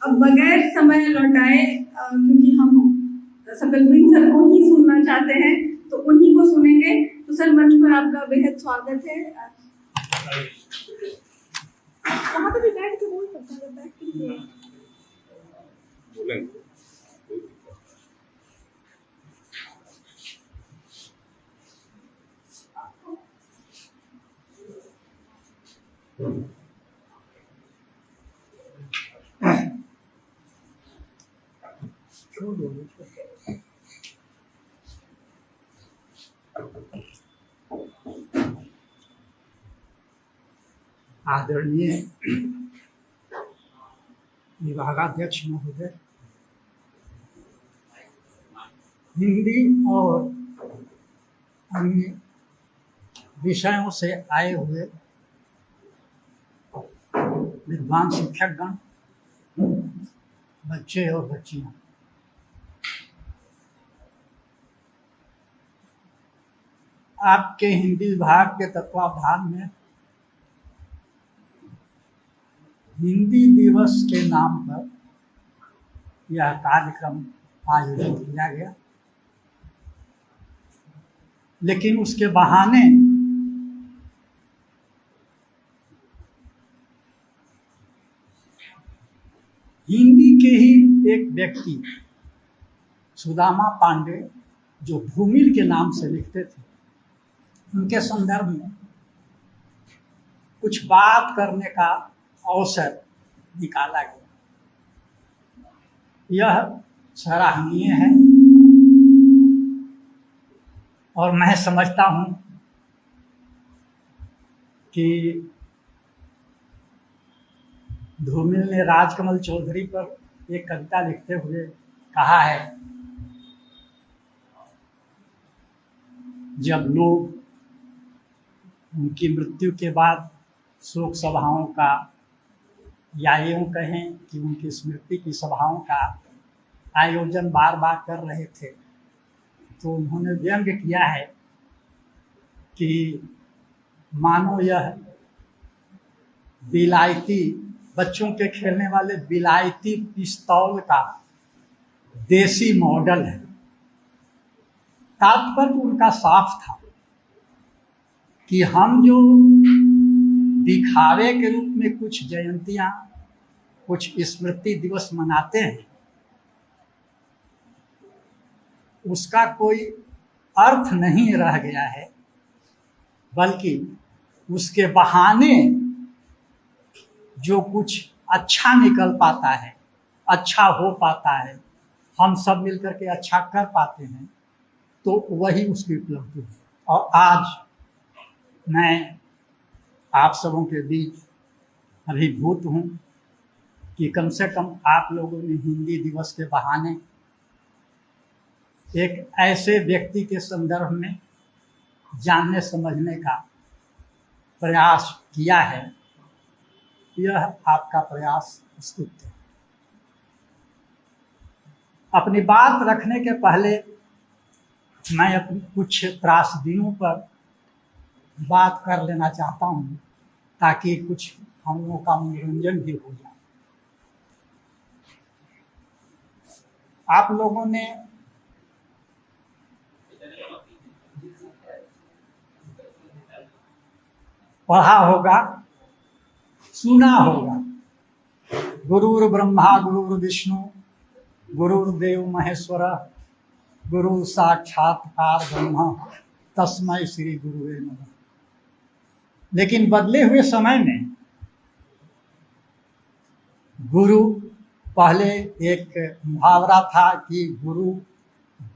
अब बगैर समय लौटाए, क्योंकि हम सकलबिन सर को ही सुनना चाहते हैं तो उन्हीं को सुनेंगे। तो सर, मंच पर आपका बेहद स्वागत है। वहाँ पे भी बैठ के बोल सकते हैं, बैठ के बोलेंगे। आदरणीय विभागाध्यक्ष महोदय, हिंदी और अन्य विषयों से आए हुए विद्वान शिक्षकगण, बच्चे और बच्चियां, आपके हिंदी विभाग के तत्वावधान में हिंदी दिवस के नाम पर यह कार्यक्रम आयोजित किया गया। लेकिन उसके बहाने हिंदी के ही एक व्यक्ति सुदामा पांडे, जो धूमिल के नाम से लिखते थे, उनके संदर्भ में कुछ बात करने का अवसर निकाला गया। यह सराहनीय है और मैं समझता हूँ कि धूमिल ने राजकमल चौधरी पर एक कविता लिखते हुए कहा है, जब लोग उनकी मृत्यु के बाद शोक सभाओं का, या यूँ कहें कि उनकी स्मृति की सभाओं का आयोजन बार बार कर रहे थे, तो उन्होंने व्यंग किया है कि मानो यह विलायती, बच्चों के खेलने वाले विलायती पिस्तौल का देसी मॉडल है। तात्पर्य उनका साफ था कि हम जो दिखावे के रूप में कुछ जयंतियां, कुछ स्मृति दिवस मनाते हैं, उसका कोई अर्थ नहीं रह गया है, बल्कि उसके बहाने जो कुछ अच्छा निकल पाता है, अच्छा हो पाता है, हम सब मिलकर के अच्छा कर पाते हैं, तो वही उसकी उपलब्धि है। और आज मैं आप सबों के बीच अभिभूत हूँ कि कम से कम आप लोगों ने हिंदी दिवस के बहाने एक ऐसे व्यक्ति के संदर्भ में जानने समझने का प्रयास किया है। यह आपका प्रयास स्तुत्य है। अपनी बात रखने के पहले मैं अपनी कुछ त्रासदियों पर बात कर लेना चाहता हूँ, ताकि कुछ हम लोगों का मनोरंजन भी हो जाए। आप लोगों ने पढ़ा होगा, सुना होगा, गुरुर् ब्रह्मा गुरुर्विष्णु गुरुर्देव महेश्वर गुरु साक्षात परब्रह्म तस्मै श्री गुरुवे नमः। लेकिन बदले हुए समय में गुरु, पहले एक मुहावरा था कि गुरु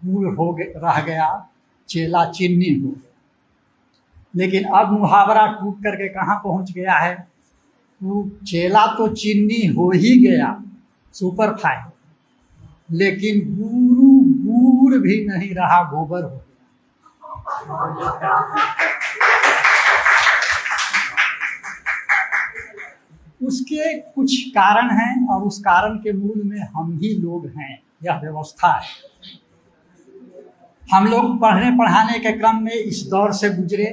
गुड़ हो रह गया, चेला चीनी हो गया। लेकिन अब मुहावरा टूट करके कहाँ पहुँच गया है? चेला तो चीनी हो ही गया, सुपर फाइन, लेकिन गुरु गुड़ भी नहीं रहा, गोबर हो गया। उसके कुछ कारण हैं और उस कारण के मूल में हम ही लोग हैं। यह व्यवस्था है। हम लोग पढ़ने पढ़ाने के क्रम में इस दौर से गुजरे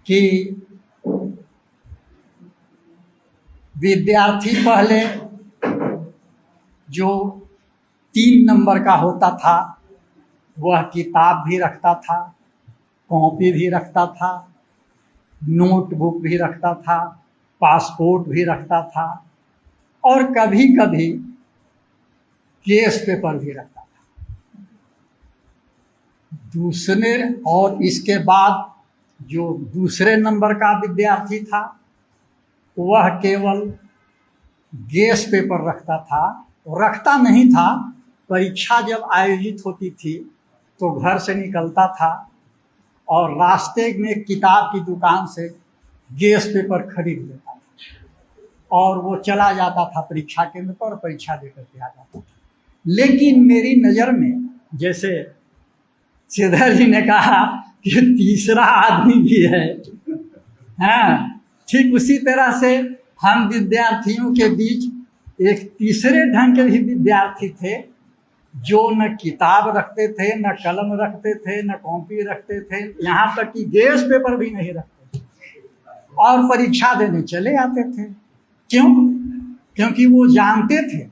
कि विद्यार्थी पहले जो 3 नंबर का होता था वह किताब भी रखता था, कॉपी भी रखता था, नोटबुक भी रखता था, पासपोर्ट भी रखता था और कभी कभी केस पेपर भी रखता था। दूसरे और इसके बाद जो दूसरे नंबर का विद्यार्थी था वह केवल गेस पेपर रखता था, रखता नहीं था। परीक्षा जब आयोजित होती थी तो घर से निकलता था और रास्ते में किताब की दुकान से गेस पेपर खरीद लेता था और वो चला जाता था परीक्षा केंद्र पर, परीक्षा देकर के आ जाता था। लेकिन मेरी नज़र में, जैसे श्रीधर जी ने कहा कि तीसरा आदमी भी है, हाँ, ठीक उसी तरह से हम विद्यार्थियों के बीच एक तीसरे ढंग के भी विद्यार्थी थे जो न किताब रखते थे, न कलम रखते थे, न कॉपी रखते थे, यहाँ तक कि गेस पेपर भी नहीं रखते थे और परीक्षा देने चले आते थे। क्यों? क्योंकि वो जानते थे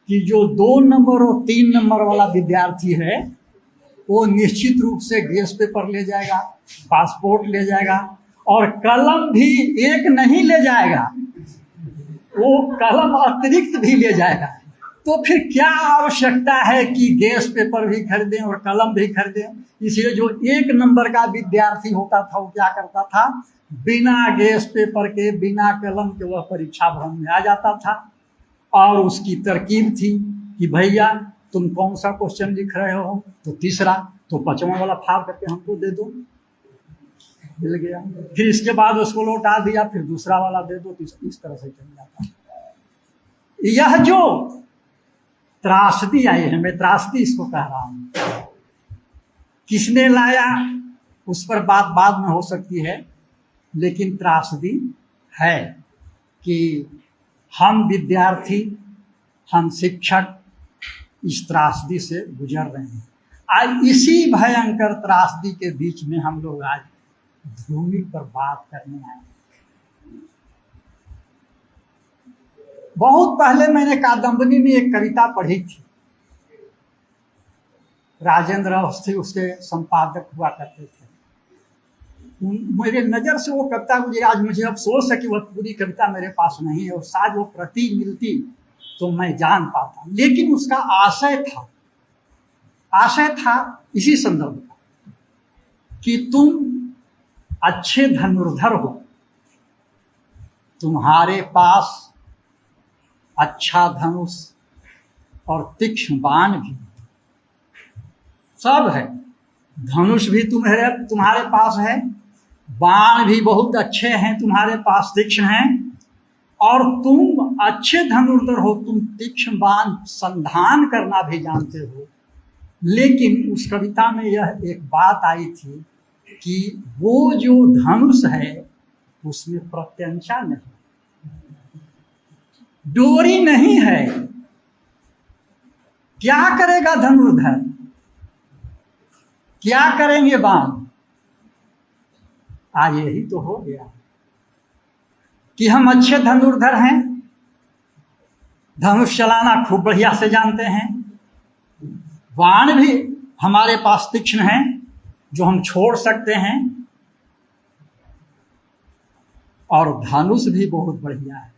कि जो 2 नंबर और 3 नंबर वाला विद्यार्थी है वो निश्चित रूप से गेस पेपर ले जाएगा, पासपोर्ट ले जाएगा और कलम भी एक नहीं ले जाएगा, वो कलम अतिरिक्त भी ले जाएगा। तो फिर क्या आवश्यकता है कि गैस पेपर भी खरीदें और कलम भी खरीदें? इसलिए जो 1 नंबर का विद्यार्थी होता था वो क्या करता था, बिना गैस पेपर के, बिना कलम के वह परीक्षा भवन में आ जाता था और उसकी तरकीब थी कि भैया तुम कौन सा क्वेश्चन लिख रहे हो, तो तीसरा, तो 5वां वाला फाड़ करके हमको दे दो, मिल गया। फिर इसके बाद उसको लौटा दिया, फिर दूसरा वाला दे दो, इस तरह से चल जाता। यह जो त्रासदी आई है, मैं त्रासदी इसको कह रहा हूं, किसने लाया उस पर बात बाद में हो सकती है, लेकिन त्रासदी है कि हम विद्यार्थी, हम शिक्षक इस त्रासदी से गुजर रहे हैं। आज इसी भयंकर त्रासदी के बीच में हम लोग आज भूमि पर बात करने आए। बहुत पहले मैंने कादम्बनी में एक कविता पढ़ी थी, राजेंद्र अवस्थी उसके संपादक हुआ करते थे। मेरे नज़र से वो कविता मुझे अफसोस है कि वह पूरी कविता मेरे पास नहीं है और शायद वो प्रति मिलती तो मैं जान पाता, लेकिन उसका आशय था इसी संदर्भ का कि तुम अच्छे धनुर्धर हो, तुम्हारे पास अच्छा धनुष और तीक्ष्ण बाण भी सब है। धनुष भी तुम्हारे पास है, बाण भी बहुत अच्छे हैं तुम्हारे पास, तीक्ष्ण हैं, और तुम अच्छे धनुर्धर हो, तुम तीक्ष्ण बाण संधान करना भी जानते हो। लेकिन उस कविता में यह एक बात आई थी कि वो जो धनुष है उसमें प्रत्यंचा नहीं, डोरी नहीं है। क्या करेगा धनुर्धर, क्या करेंगे बाण? आज यही तो हो गया कि हम अच्छे धनुर्धर हैं, धनुष चलाना खूब बढ़िया से जानते हैं, बाण भी हमारे पास तीक्ष्ण हैं जो हम छोड़ सकते हैं, और धनुष भी बहुत बढ़िया है,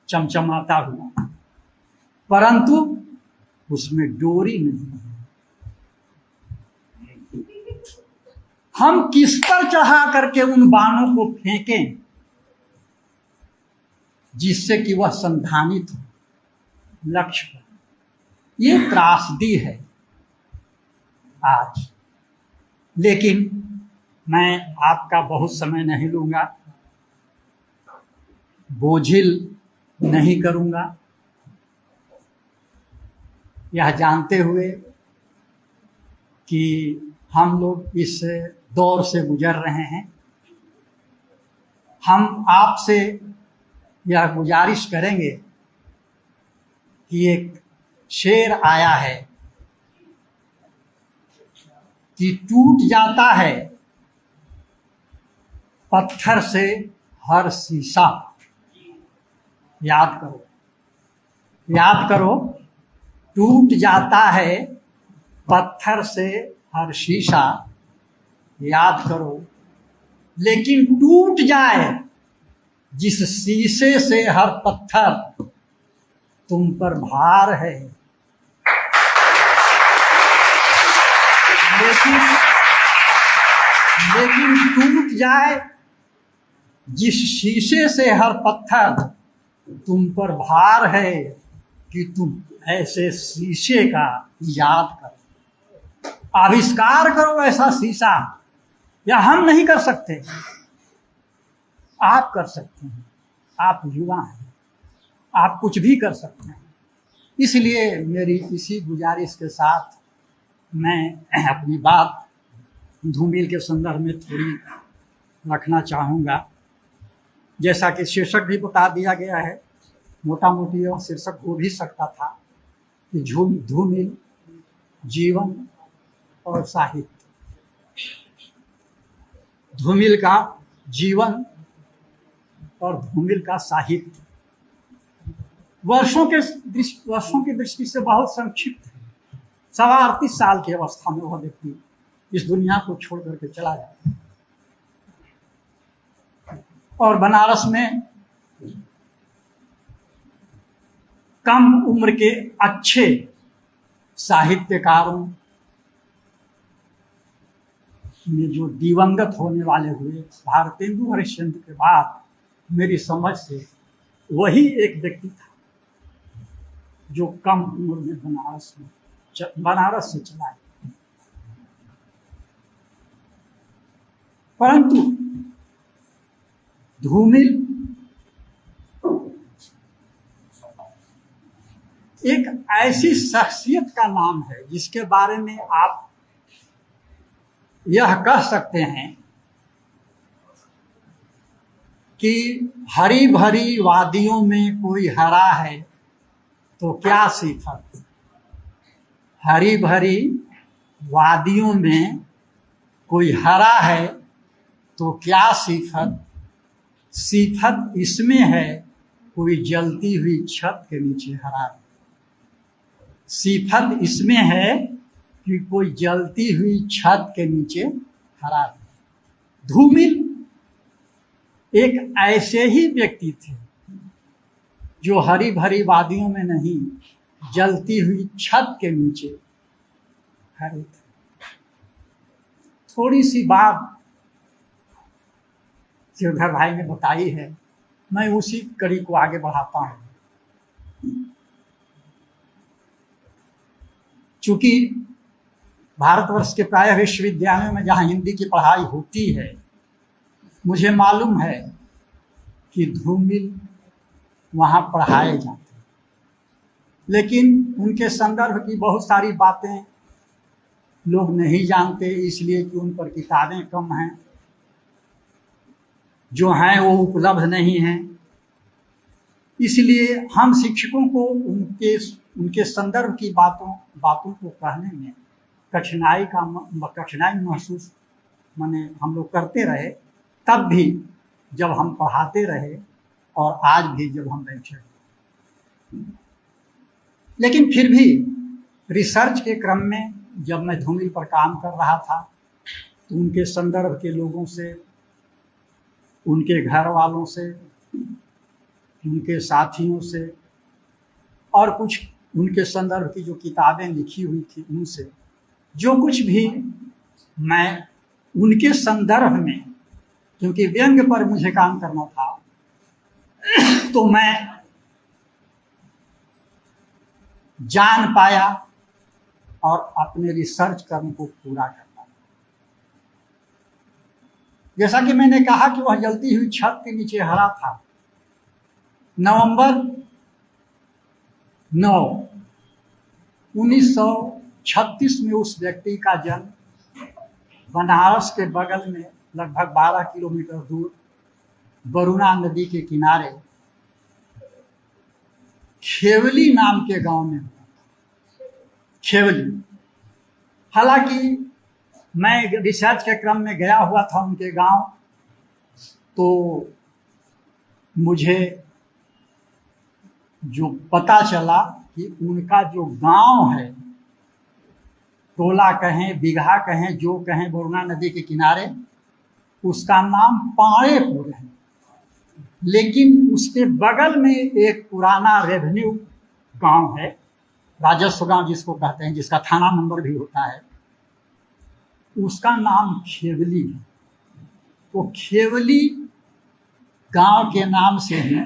चमचमाता हुआ, परंतु उसमें डोरी नहीं है। हम किस पर चढ़ा करके उन बाणों को फेंकें जिससे कि वह संधानित हो लक्ष्य पर? ये त्रासदी है आज। लेकिन मैं आपका बहुत समय नहीं लूंगा, बोझिल नहीं करूंगा, यह जानते हुए कि हम लोग इस दौर से गुजर रहे हैं। हम आपसे यह गुजारिश करेंगे कि एक शेर आया है कि टूट जाता है पत्थर से हर शीशा, याद करो, याद करो, टूट जाता है पत्थर से हर शीशा, याद करो, लेकिन टूट जाए जिस शीशे से हर पत्थर, तुम पर भार है। लेकिन टूट जाए जिस शीशे से हर पत्थर, तुम पर भार है कि तुम ऐसे शीशे का याद करो, आविष्कार करो ऐसा शीशा। या हम नहीं कर सकते, आप कर सकते हैं, आप युवा हैं, आप कुछ भी कर सकते हैं। इसलिए मेरी इसी गुजारिश के साथ मैं अपनी बात धूमिल के संदर्भ में थोड़ी रखना चाहूँगा। जैसा कि शीर्षक भी बता दिया गया है, मोटा मोटी और शीर्षक हो भी सकता था कि धूमिल जीवन और साहित्य। धूमिल का जीवन और धूमिल का साहित्य वर्षों की दृष्टि से बहुत संक्षिप्त है। 38 साल की अवस्था में वह व्यक्ति इस दुनिया को छोड़ करके चला गया और बनारस में कम उम्र के अच्छे साहित्यकारों में जो दिवंगत होने वाले हुए, भारतेंदु हरिश्चंद्र के बाद मेरी समझ से वही एक व्यक्ति था जो कम उम्र में बनारस से चला गया। परंतु धूमिल एक ऐसी शख्सियत का नाम है जिसके बारे में आप यह कह सकते हैं कि हरी भरी वादियों में कोई हरा है तो क्या सिफत, हरी भरी वादियों में कोई हरा है तो क्या सिफत, सिफत इसमें है कोई जलती हुई छत के नीचे हरा है, सिफत इसमें है कि कोई जलती हुई छत के नीचे हरा है। धूमिल एक ऐसे ही व्यक्ति थे जो हरी भरी वादियों में नहीं, जलती हुई छत के नीचे खड़े थे। थोड़ी सी बात श्रीधर भाई ने बताई है, मैं उसी कड़ी को आगे बढ़ाता हूँ। चूंकि भारतवर्ष के प्राय विश्वविद्यालयों में जहाँ हिंदी की पढ़ाई होती है, मुझे मालूम है कि धूमिल वहाँ पढ़ाए जाते हैं, लेकिन उनके संदर्भ की बहुत सारी बातें लोग नहीं जानते, इसलिए कि उन पर किताबें कम हैं, जो हैं वो उपलब्ध नहीं हैं। इसलिए हम शिक्षकों को उनके संदर्भ की बातों को कहने में कठिनाई महसूस माने हम लोग करते रहे, तब भी जब हम पढ़ाते रहे और आज भी जब हम बैठे। लेकिन फिर भी रिसर्च के क्रम में जब मैं धूमिल पर काम कर रहा था तो उनके संदर्भ के लोगों से, उनके घर वालों से, उनके साथियों से और कुछ उनके संदर्भ की जो किताबें लिखी हुई थी उनसे जो कुछ भी मैं उनके संदर्भ में, क्योंकि व्यंग्य पर मुझे काम करना था, तो मैं जान पाया और अपने रिसर्च कर्म को पूरा कर पाया। जैसा कि मैंने कहा कि वह जलती हुई छत के नीचे हरा था। नवंबर 9, 1936 में उस व्यक्ति का जन्म बनारस के बगल में लगभग 12 किलोमीटर दूर वरुणा नदी के किनारे खेवली नाम के गांव में हुआ। खेवली, हालांकि मैं रिसर्च के क्रम में गया हुआ था उनके गांव, तो मुझे जो पता चला कि उनका जो गांव है, टोला कहें, बिगहा कहें, जो कहें, वरुणा नदी के किनारे, उसका नाम पाड़ेपुर है। लेकिन उसके बगल में एक पुराना रेवेन्यू गांव है, राजस्व गांव जिसको कहते हैं, जिसका थाना नंबर भी होता है, उसका नाम खेवली है। तो खेवली गांव के नाम से ही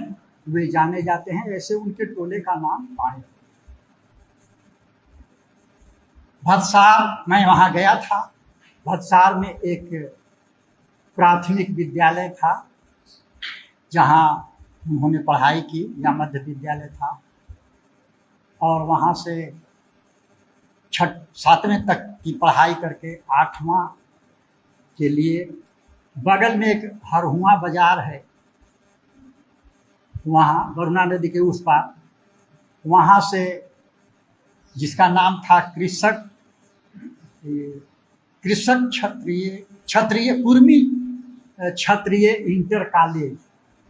वे जाने जाते हैं, ऐसे उनके टोले का नाम पाड़े। भदसार मैं वहां गया था। भदसार में एक प्राथमिक विद्यालय था जहां उन्होंने पढ़ाई की, या मध्य विद्यालय था, और वहां से 7वें तक की पढ़ाई करके 8वां के लिए बगल में एक हरहुआ बाजार है, वहाँ वरुणा नदी के उस पार, वहाँ से जिसका नाम था कृषक क्षत्रिय कुर्मी क्षत्रिय इंटर कॉलेज,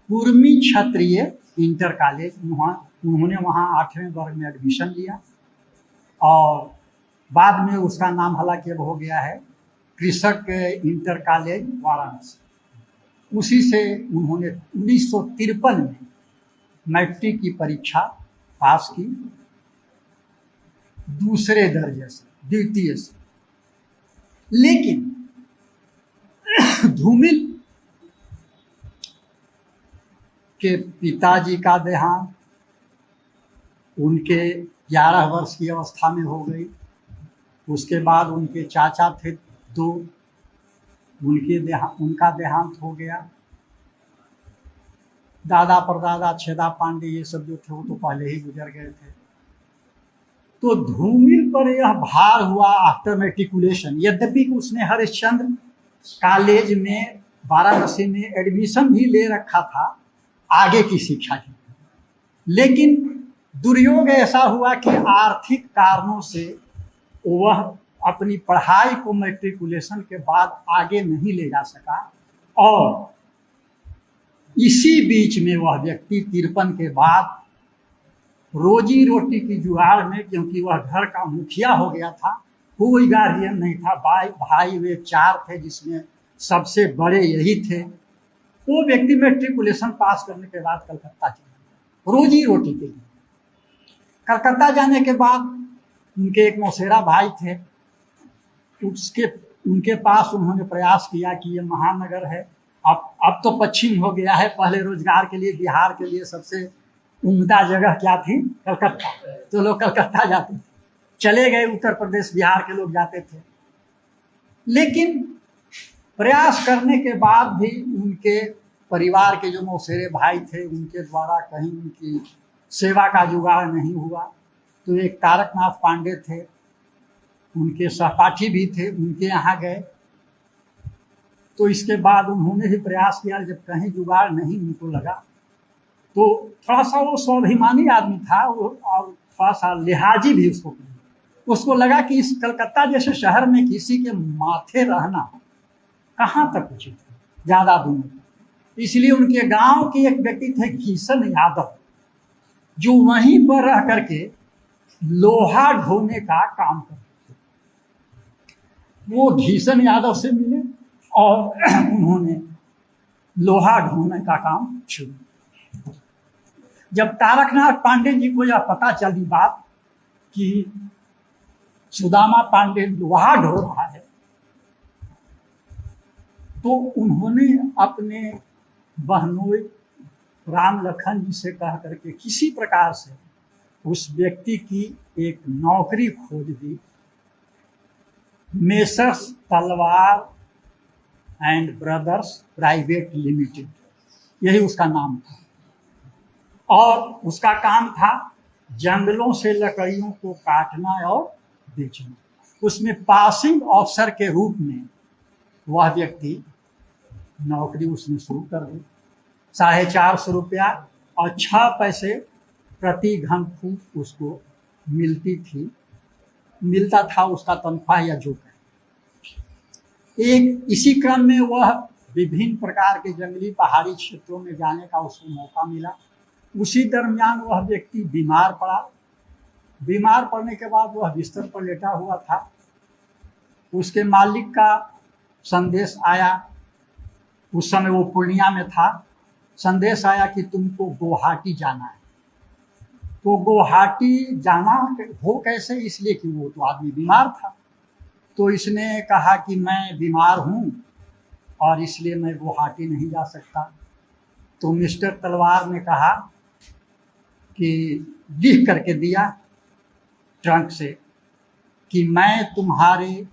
कुर्मी क्षत्रिय इंटर कॉलेज, उन्होंने वहाँ 8वें वर्ग में एडमिशन लिया, और बाद में उसका नाम हालांकि अब हो गया है कृषक इंटर कॉलेज वाराणसी। उसी से उन्होंने 1953 में मैट्रिक की परीक्षा पास की, दूसरे दर्जे से, द्वितीय से। लेकिन धूमिल के पिताजी का देहांत उनके 11 वर्ष की अवस्था में हो गई। उसके बाद उनके चाचा थे 2, उनका देहांत हो गया। दादा परदादा छेदा पांडे ये सब जो थे वो तो पहले ही गुजर गए थे। तो धूमिल पर यह भार हुआ आफ्टर मैट्रिकुलेशन, यद्यपि उसने हरिश्चंद्र कॉलेज में वाराणसी में एडमिशन भी ले रखा था आगे की शिक्षा के, लेकिन दुर्योग ऐसा हुआ कि आर्थिक कारणों से वह अपनी पढ़ाई को मैट्रिकुलेशन के बाद आगे नहीं ले जा सका, और इसी बीच में वह व्यक्ति 53 के बाद रोजी रोटी की जुगाड़ में, क्योंकि वह घर का मुखिया हो गया था, कोई गार्जियन नहीं था, भाई वे 4 थे जिसमें सबसे बड़े यही थे। वो व्यक्ति मैट्रिकुलेशन पास करने के बाद कलकत्ता चला गया रोजी रोटी के लिए। कलकत्ता जाने के बाद उनके एक मौसेरा भाई थे, उनके पास उन्होंने प्रयास किया कि ये महानगर है, अब तो पश्चिम हो गया है, पहले रोजगार के लिए बिहार के लिए सबसे उम्दा जगह क्या थी? कलकत्ता। तो लोग कलकत्ता जाते थे, चले गए, उत्तर प्रदेश बिहार के लोग जाते थे। लेकिन प्रयास करने के बाद भी उनके परिवार के जो मौसेरे भाई थे उनके द्वारा कहीं उनकी सेवा का जुगाड़ नहीं हुआ। तो एक तारकनाथ पांडे थे, उनके सहपाठी भी थे, उनके यहाँ गए। तो इसके बाद उन्होंने भी प्रयास किया, जब कहीं जुगाड़ नहीं उनको लगा, तो थोड़ा सा वो स्वाभिमानी आदमी था वो, और थोड़ा सा लिहाजी भी उसको लगा कि इस कलकत्ता जैसे शहर में किसी के माथे रहना कहाँ तक उचित है, ज़्यादा दिन। इसलिए उनके गांव के एक व्यक्ति थे घीसन यादव, जो वहीं पर रह करके लोहा ढोने का काम करते थे। वो घीसन यादव से मिले और उन्होंने लोहा ढोने का काम शुरू। जब तारकनाथ पांडे जी को यह पता चली बात कि सुदामा पांडे लोहा ढो रहा है, तो उन्होंने अपने बहनोई राम लखन जी से कह करके किसी प्रकार से उस व्यक्ति की एक नौकरी खोज दी। मेसर्स तलवार एंड ब्रदर्स प्राइवेट लिमिटेड, यही उसका नाम था, और उसका काम था जंगलों से लकड़ियों को काटना और बेचना। उसमें पासिंग ऑफिसर के रूप में वह व्यक्ति नौकरी उसने शुरू कर दी। 450 रुपया और 6 पैसे प्रति घन फुट उसको मिलता था उसका तनख्वाह या जो है। एक इसी क्रम में वह विभिन्न प्रकार के जंगली पहाड़ी क्षेत्रों में जाने का उसको मौका मिला। उसी दरमियान वह व्यक्ति बीमार पड़ा। बीमार पड़ने के बाद वह बिस्तर पर लेटा हुआ था। उसके मालिक का संदेश आया, उस समय वो पूर्णिया में था। संदेश आया कि तुमको गुवाहाटी जाना है। तो गुवाहाटी जाना हो कैसे, इसलिए कि वो तो आदमी बीमार था। तो इसने कहा कि मैं बीमार हूँ और इसलिए मैं गुवाहाटी नहीं जा सकता। तो मिस्टर तलवार ने कहा कि लिख करके दिया ट्रंक से कि मैं तुम्हारे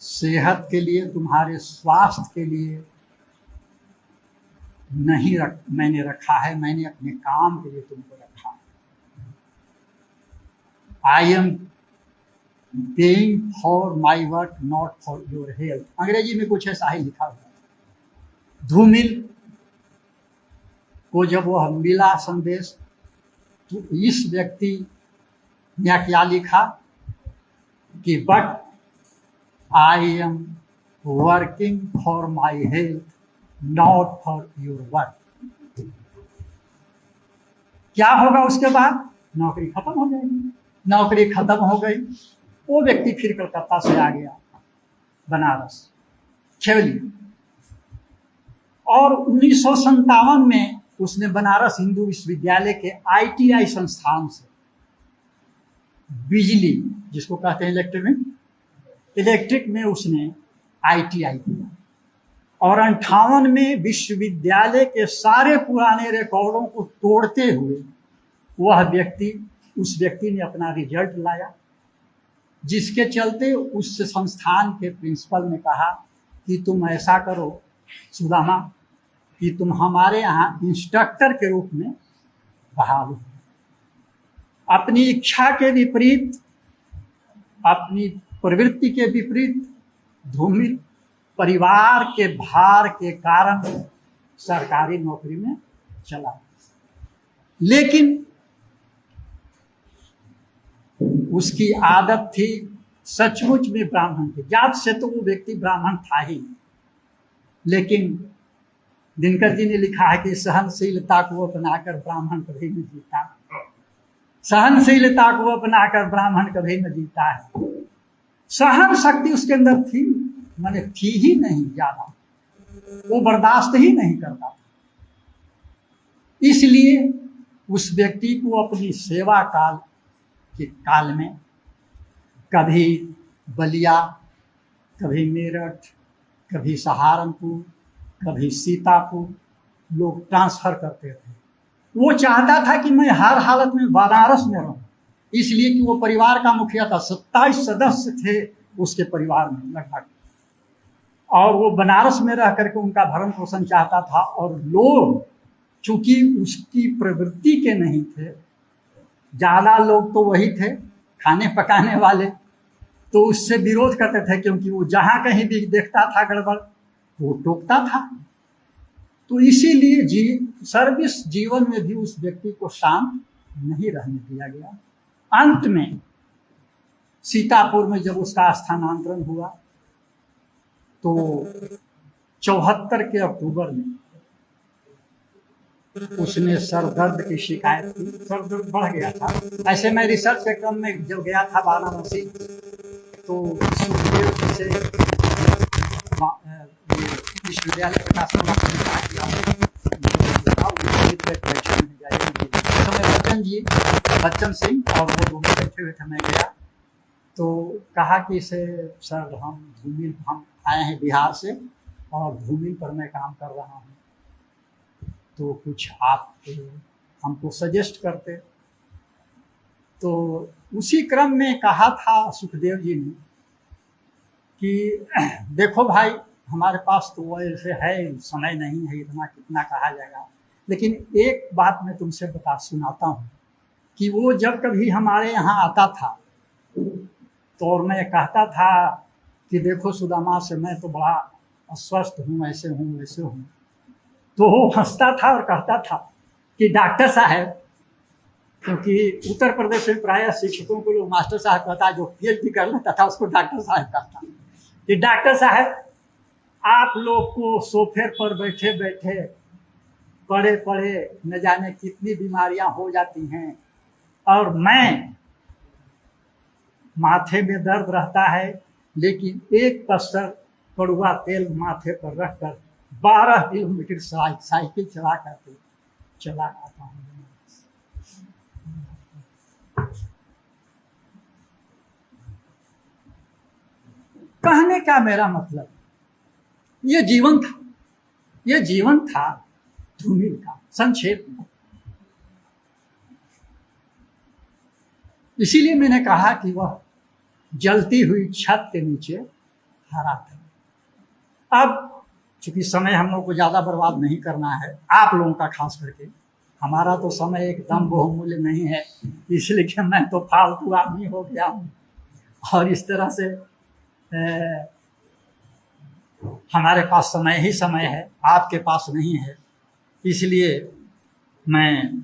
सेहत के लिए, तुम्हारे स्वास्थ्य के लिए मैंने रखा है, मैंने अपने काम के लिए तुमको रखा है। I am paying for my work not for your health. अंग्रेजी में कुछ ऐसा ही लिखा हुआ है। धूमिल को जब वह मिला संदेश, तो इस व्यक्ति ने क्या लिखा कि but I am working for my health not for your work. क्या होगा उसके बाद? नौकरी खत्म हो जाएगी। नौकरी खत्म हो गई। वो व्यक्ति फिर कलकत्ता से आ गया बनारस, खेवली। और 1957 में उसने बनारस हिंदू विश्वविद्यालय के ITI संस्थान से बिजली, जिसको कहते हैं इलेक्ट्रिक में उसने ITI किया। और 58 में विश्वविद्यालय के सारे पुराने रिकॉर्डों को तोड़ते हुए उस व्यक्ति ने अपना रिजल्ट लाया, जिसके चलते उस संस्थान के प्रिंसिपल ने कहा कि तुम ऐसा करो सुदामा कि तुम हमारे यहाँ इंस्ट्रक्टर के रूप में बहाल हो। अपनी इच्छा के विपरीत, अपनी प्रवृत्ति के विपरीत धूमिल परिवार के भार के कारण सरकारी नौकरी में चला। लेकिन उसकी आदत थी, सचमुच में ब्राह्मण थे, जात से तो वो व्यक्ति ब्राह्मण था ही। लेकिन दिनकर जी ने लिखा है कि सहनशीलता को अपनाकर ब्राह्मण कभी न जीता। सहनशीलता को अपनाकर ब्राह्मण कभी न जीता है। सहन शक्ति उसके अंदर थी, माने थी ही नहीं ज्यादा, वो बर्दाश्त ही नहीं करता था। इसलिए उस व्यक्ति को अपनी सेवा काल में कभी बलिया, कभी मेरठ, कभी सहारनपुर, कभी सीतापुर लोग ट्रांसफर करते थे। वो चाहता था कि मैं हर हालत में बनारस में रहूं, इसलिए कि वो परिवार का मुखिया था। 27 सदस्य थे उसके परिवार में लगभग, और वो बनारस में रह करके उनका भरण पोषण चाहता था। और लोग चूंकि उसकी प्रवृत्ति के नहीं थे, ज़्यादा लोग तो वही थे खाने पकाने वाले, तो उससे विरोध करते थे, क्योंकि वो जहाँ कहीं भी देखता था गड़बड़ वो टोकता था। तो इसीलिए सर्विस जीवन में भी उस व्यक्ति को शांत नहीं रहने दिया गया। अंत में सीतापुर में जब उसका स्थानांतरण हुआ तो 74 के अक्टूबर में उसने सर दर्द की शिकायत की। सर दर्द बढ़ गया था। ऐसे मैं रिसर्च के क्रम में जब गया था वाराणसी, तो सुखदेव से विश्वविद्यालय प्रकाशन बच्चन सिंह और वो दोनों बैठे हुए थे। मैं गया तो कहा कि इसे सर हम आए हैं बिहार से और धूमिल पर मैं काम कर रहा हूँ, तो कुछ आप हमको सजेस्ट करते। तो उसी क्रम में कहा था सुखदेव जी ने कि देखो भाई, हमारे पास तो वैसे है समय नहीं है, इतना कितना कहा जाएगा, लेकिन एक बात मैं तुमसे सुनाता हूँ कि वो जब कभी हमारे यहाँ आता था तो और मैं कहता था कि देखो सुदामा से मैं तो बड़ा अस्वस्थ हूँ, ऐसे हूँ वैसे हूँ, तो वो हंसता था और कहता था कि डॉक्टर साहब, क्योंकि उत्तर प्रदेश में प्रायः शिक्षकों को लोग मास्टर साहब कहता, जो PhD कर लेता था उसको डॉक्टर साहब कहता, कि डॉक्टर साहब आप लोग को सोफे पर बैठे बैठे पड़े पड़े न जाने कितनी बीमारियां हो जाती हैं, और मैं माथे में दर्द रहता है, लेकिन एक पसर कड़वा तेल माथे पर रखकर 12 किलोमीटर साइकिल चला करके चला आता हूँ। कहने का मेरा मतलब, ये जीवन था धूमिल का संक्षेप में। इसीलिए मैंने कहा कि वह जलती हुई छत के नीचे हरा था। अब चूंकि समय हम लोग को ज्यादा बर्बाद नहीं करना है, आप लोगों का खास करके, हमारा तो समय एकदम बहुमूल्य नहीं है, इसलिए कि मैं तो फालतू आदमी हो गया हूँ, और इस तरह से हमारे पास समय ही समय है, आपके पास नहीं है। इसलिए मैं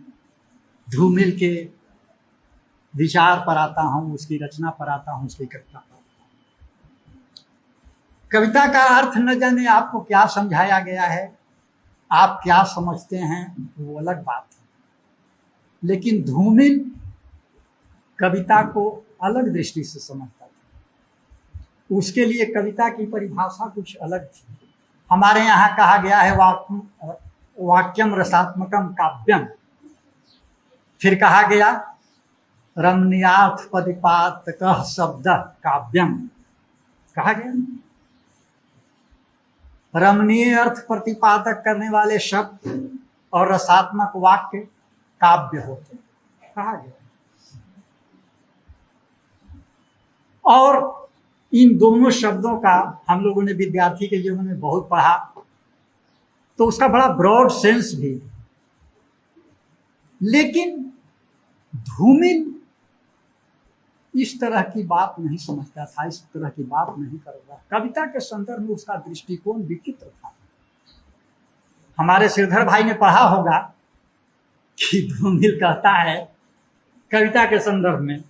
धूमिल के विचार पर आता हूँ, उसकी रचना पर आता हूँ, उसकी कविता पर। कविता का अर्थ न जाने आपको क्या समझाया गया है, आप क्या समझते हैं वो अलग बात है, लेकिन धूमिल कविता को अलग दृष्टि से समझता था। उसके लिए कविता की परिभाषा कुछ अलग थी। हमारे यहाँ कहा गया है वाक्यम रसात्मकम काव्यम, फिर कहा गया रमणीयार्थ प्रतिपादक शब्द काव्यम, कहा गया रमणीय अर्थ प्रतिपादक करने वाले शब्द और रसात्मक वाक्य काव्य होते, कहा गया। और इन दोनों शब्दों का हम लोगों ने विद्यार्थी के जीवन में बहुत पढ़ा, तो उसका बड़ा ब्रॉड सेंस भी, लेकिन धूमिल इस तरह की बात नहीं समझता था, इस तरह की बात नहीं करता। कविता के संदर्भ में उसका दृष्टिकोण विचित्र था। हमारे श्रीधर भाई ने पढ़ा होगा कि धूमिल कहता है कविता के संदर्भ में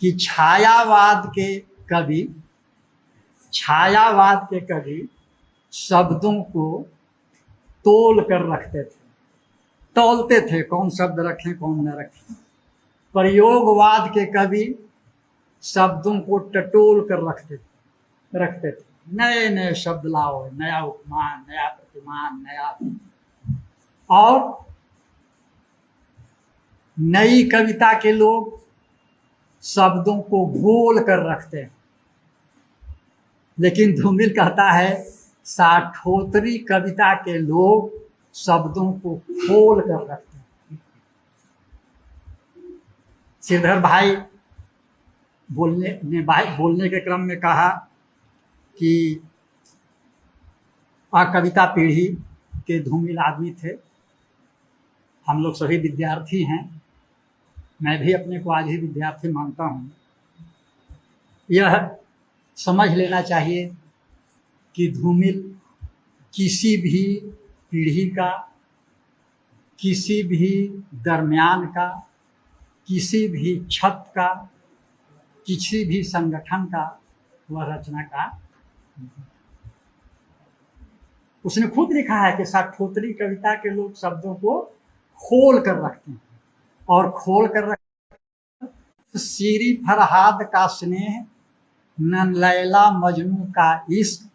कि छायावाद के कवि शब्दों को तोल कर रखते थे, तौलते थे कौन शब्द रखें कौन न रखें। प्रयोगवाद के कवि शब्दों को टटोल कर रखते थे, नए नए शब्द लाओ, नया उपमान, नया प्रतिमान, नया। और नई कविता के लोग शब्दों को गोल कर रखते हैं, लेकिन धूमिल कहता है साठोतरी कविता के लोग शब्दों को खोल कर रखते हैं। श्रीधर भाई बोलने के क्रम में कहा कि कविता पीढ़ी के धूमिल आदमी थे। हम लोग सभी विद्यार्थी हैं, मैं भी अपने को आज ही विद्यार्थी मानता हूँ। यह समझ लेना चाहिए कि धूमिल किसी भी पीढ़ी का, किसी भी दरमियान का, किसी भी छत का, किसी भी संगठन का वह रचना का। उसने खुद लिखा है कि साठोतरी कविता के लोग शब्दों को खोल कर रखते हैं, और खोल कर रखते। सीरी फरहाद का स्नेह, न लैला मजनू का इश्क,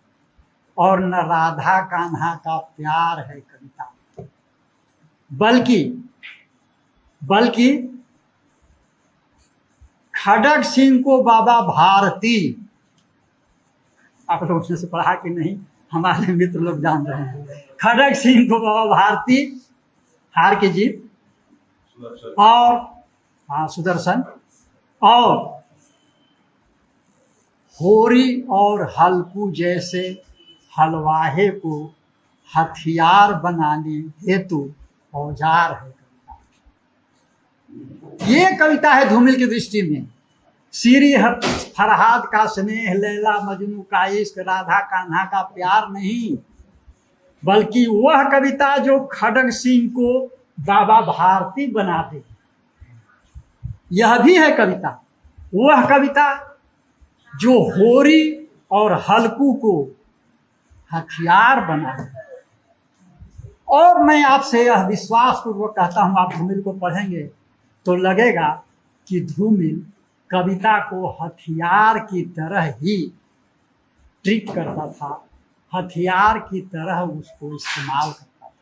और न राधा कान्हा का प्यार है कविता, बल्कि खड़ग सिंह को बाबा भारती, आप लोग से पढ़ा कि नहीं, हमारे मित्र लोग जान रहे हैं। खड़ग सिंह को बाबा भारती, हार की जीत, और सुदर्शन, और होरी और हल्कू जैसे हलवाहे को हथियार बनाने हेतु औजार है कविता। ये कविता है धूमिल की दृष्टि में। सीरी फरहाद का स्नेह, लैला मजनू का इश्क, राधा कान्हा का प्यार नहीं, बल्कि वह कविता जो खड़ग सिंह को बाबा भारती बना दे, यह भी है कविता। वह कविता जो होरी और हल्कू को हथियार बना दे, और मैं आपसे यह विश्वास पूर्वक कहता हूँ, आप धूमिल को पढ़ेंगे तो लगेगा कि धूमिल कविता को हथियार की तरह ही ट्रीट करता था, हथियार की तरह उसको इस्तेमाल करता था।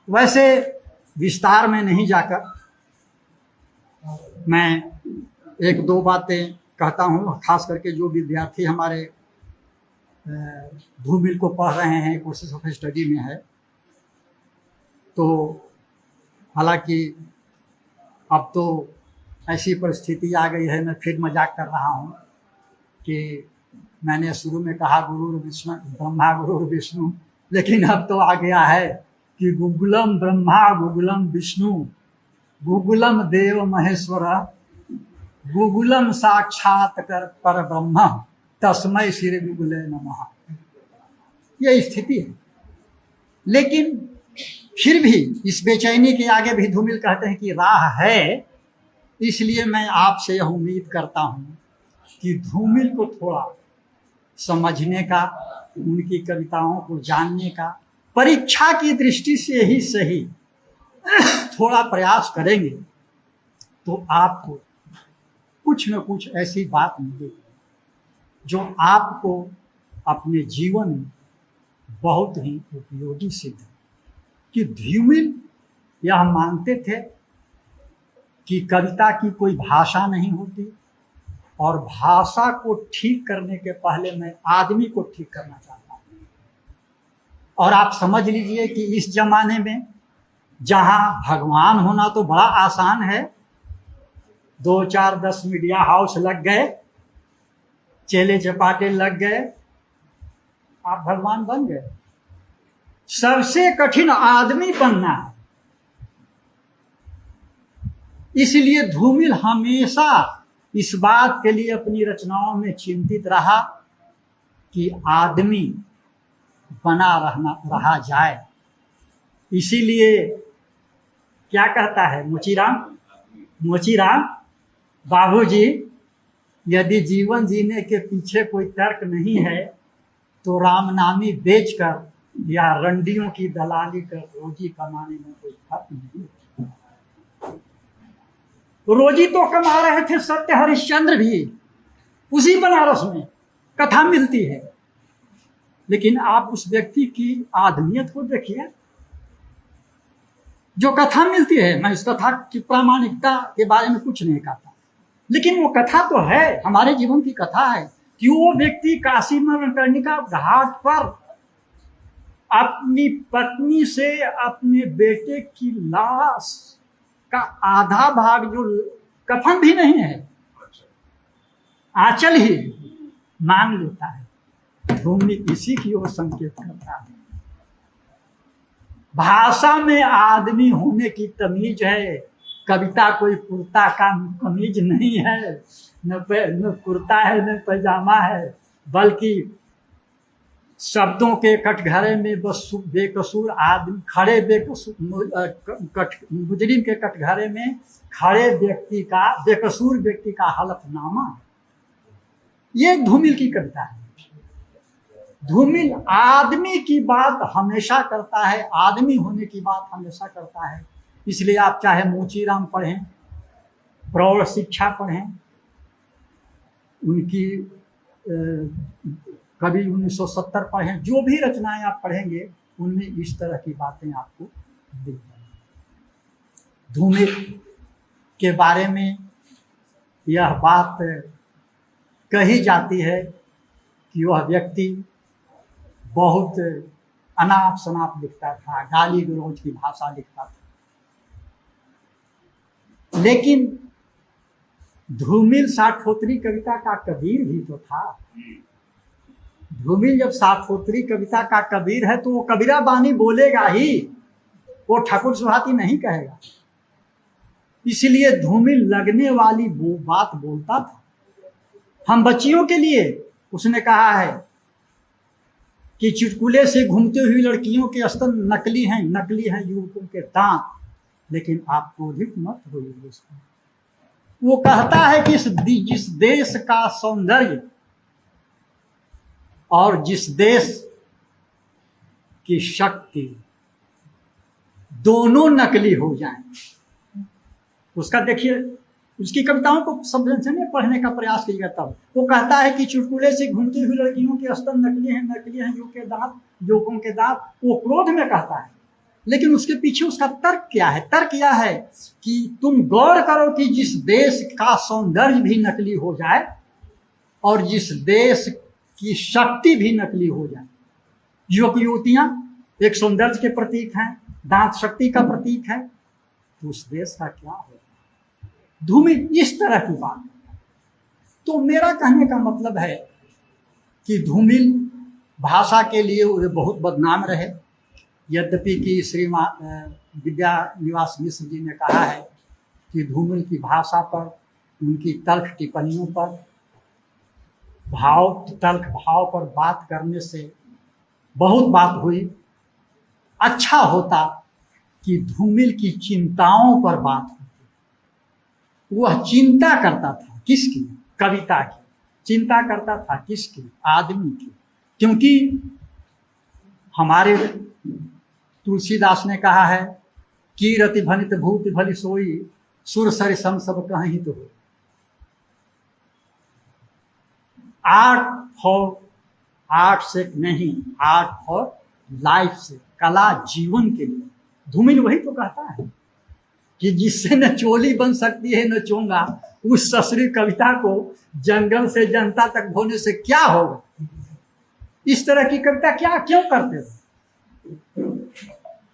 वैसे विस्तार में नहीं जाकर मैं एक दो बातें कहता हूँ, खास करके जो विद्यार्थी हमारे धूमिल को पढ़ रहे हैं, कोर्सेज ऑफ स्टडी में है, तो हालांकि अब तो ऐसी परिस्थिति आ गई है, मैं फिर मजाक कर रहा हूँ कि मैंने शुरू में कहा गुरु विष्णु ब्रह्मा गुरु विष्णु, लेकिन अब तो आ गया है कि गुगुलम ब्रह्मा गुगुलम विष्णु गुगुलम देव महेश्वर गुगुलम साक्षात कर पर ब्रह्म तस्मै श्री गुगुले नमः। ये स्थिति है। लेकिन फिर भी इस बेचैनी के आगे भी धूमिल कहते हैं कि राह है। इसलिए मैं आपसे यह उम्मीद करता हूँ कि धूमिल को थोड़ा समझने का, उनकी कविताओं को जानने का, परीक्षा की दृष्टि से ही सही थोड़ा प्रयास करेंगे तो आपको कुछ न कुछ ऐसी बात मिलेगी जो आपको अपने जीवन में बहुत ही उपयोगी सिद्ध है। कि धूमिल यह मानते थे कि कविता की कोई भाषा नहीं होती, और भाषा को ठीक करने के पहले मैं आदमी को ठीक करना चाहता हूँ। और आप समझ लीजिए कि इस जमाने में जहाँ भगवान होना तो बड़ा आसान है, 2 4 10 मीडिया हाउस लग गए, चेले चपाटे लग गए, आप भगवान बन गए। सबसे कठिन आदमी बनना है। इसलिए धूमिल हमेशा इस बात के लिए अपनी रचनाओं में चिंतित रहा कि आदमी बना रहा जाए। इसीलिए क्या कहता है मोचीराम बाबूजी, यदि जीवन जीने के पीछे कोई तर्क नहीं है तो रामनामी बेचकर या रंडियों की दलाली कर रोजी कमाने में कोई फर्क नहीं। रोजी तो कमा रहे थे सत्य हरिश्चंद्र भी, उसी बनारस में कथा मिलती है। लेकिन आप उस व्यक्ति की आदमियत को देखिए जो कथा मिलती है। मैं इस कथा की प्रामाणिकता के बारे में कुछ नहीं कहता, लेकिन वो कथा तो है, हमारे जीवन की कथा है कि वो व्यक्ति काशी कर्णिका घाट पर अपनी पत्नी से अपने बेटे की लाश का आधा भाग, जो कफन भी नहीं है, आंचल ही मांग लेता है। धूमिल इसी की ओर संकेत करता है। भाषा में आदमी होने की तमीज है। कविता कोई कुर्ता का कमीज नहीं है, न कुर्ता है न पैजामा है, बल्कि शब्दों के कटघरे में बस बेकसूर आदमी खड़े, मुजरिम के कटघरे में खड़े व्यक्ति का, बेकसूर व्यक्ति का हलफनामा। ये धूमिल की कविता है। धूमिल आदमी की बात हमेशा करता है, आदमी होने की बात हमेशा करता है। इसलिए आप चाहे मोचीराम पढ़ें, प्रौढ़ शिक्षा पढ़ें, उनकी कवि 1970 पढ़ें, जो भी रचनाएं आप पढ़ेंगे उनमें इस तरह की बातें आपको दिख जाएंगी। धूमिल के बारे में यह बात कही जाती है कि वह व्यक्ति बहुत अनाप शनाप लिखता था, गाली गलौज की भाषा लिखता था। लेकिन धूमिल साठोत्तरी कविता का कबीर भी तो था। धूमिल जब साठोत्तरी कविता का कबीर है तो वो कबीरा बानी बोलेगा ही, वो ठाकुर सुहाती नहीं कहेगा। इसलिए धूमिल लगने वाली वो बात बोलता था। हम बच्चियों के लिए उसने कहा है कि चुटकुले से घूमती हुई लड़कियों के स्तन नकली हैं युवकों के दांत, लेकिन आप क्रोधित मत होइए। वो कहता है कि जिस देश का सौंदर्य और जिस देश की शक्ति दोनों नकली हो जाएं। उसका देखिए, उसकी कविताओं को समझने पढ़ने का प्रयास कीजिएगा। तब वो कहता है कि चुटकुले से घूमती हुई लड़कियों के स्तन नकली हैं जोकों के दांत। वो क्रोध में कहता है, लेकिन उसके पीछे उसका तर्क क्या है? तर्क यह है कि तुम गौर करो कि जिस देश का सौंदर्य भी नकली हो जाए और जिस देश की शक्ति भी नकली हो जाए, युवक युवतियां एक सौंदर्य के प्रतीक हैं, दांत शक्ति का प्रतीक है, तो उस देश का क्या होगा? धूमिल इस तरह की बात। तो मेरा कहने का मतलब है कि धूमिल भाषा के लिए वे बहुत बदनाम रहे। यद्यपि कि श्री विद्या निवास मिश्र जी ने कहा है कि धूमिल की भाषा पर, उनकी तल्ख टिप्पणियों पर, तल्ख भाव पर बात करने से बहुत बात हुई। अच्छा होता कि धूमिल की चिंताओं पर बात होती। वह चिंता करता था किसकी? कविता की। चिंता करता था किसकी? आदमी की। क्योंकि हमारे तुलसीदास ने कहा है कि रति भनित भूति भली सोई, सुर सरि सम सब कहीं तो हो। आर्ट से नहीं, आर्ट फॉर लाइफ से, कला जीवन के लिए। धूमिल वही तो कहता है कि जिससे न चोली बन सकती है न चोंगा, उस ससुरी कविता को जंगल से जनता तक ढोने से क्या होगा? इस तरह की कविता क्यों करते हो?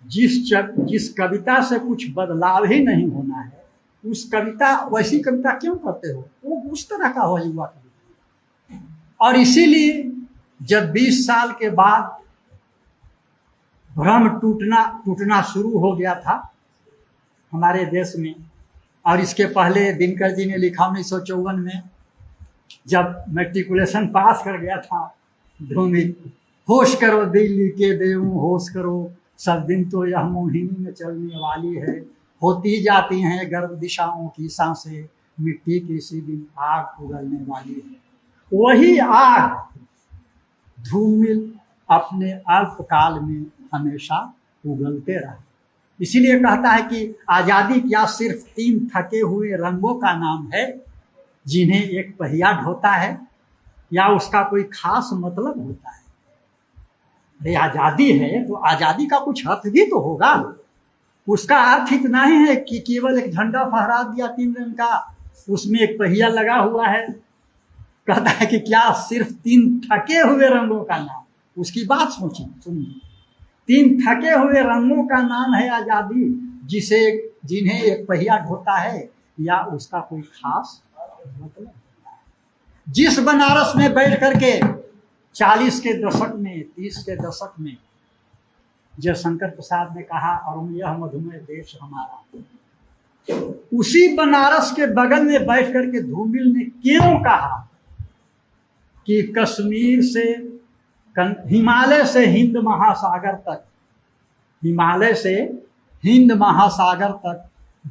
जिस कविता से कुछ बदलाव ही नहीं होना है, उस कविता, वैसी कविता क्यों करते हो? वो उस तरह का हो युवा कविता। और इसीलिए जब 20 साल के बाद भ्रम टूटना शुरू हो गया था हमारे देश में, और इसके पहले दिनकर जी ने लिखा 1954 में, जब मैट्रिकुलेशन पास कर गया था धूमिल, होश करो दिल्ली के देवों होश करो, सब दिन तो यह मोहिनी में चलने वाली है, होती जाती हैं गर्भ दिशाओं की सांसें, मिट्टी किसी दिन आग उगलने वाली है। वही आग धूमिल अपने अल्पकाल में हमेशा उगलते रहे। इसीलिए कहता है कि आज़ादी क्या सिर्फ 3 थके हुए रंगों का नाम है जिन्हें एक पहिया ढोता है, या उसका कोई खास मतलब होता है? अरे आज़ादी है तो आज़ादी का कुछ अर्थ भी तो होगा। उसका अर्थ इतना ही है कि केवल एक झंडा फहरा दिया 3 रंग का, उसमें एक पहिया लगा हुआ है। कहता है कि क्या सिर्फ 3 थके हुए रंगों का नाम? उसकी बात सुनिए। 3 थके हुए रंगों का नाम है आज़ादी, जिन्हें एक पहिया ढोता है, या उसका कोई खास मतलब होता है? जिस बनारस में बैठ करके 40 के दशक में, 30 के दशक में जयशंकर प्रसाद ने कहा, और यह मधुमेह देश हमारा, उसी बनारस के बगल में बैठ करके धूमिल ने क्यों कहा कि कश्मीर से, हिमालय से हिंद महासागर तक, हिमालय से हिंद महासागर तक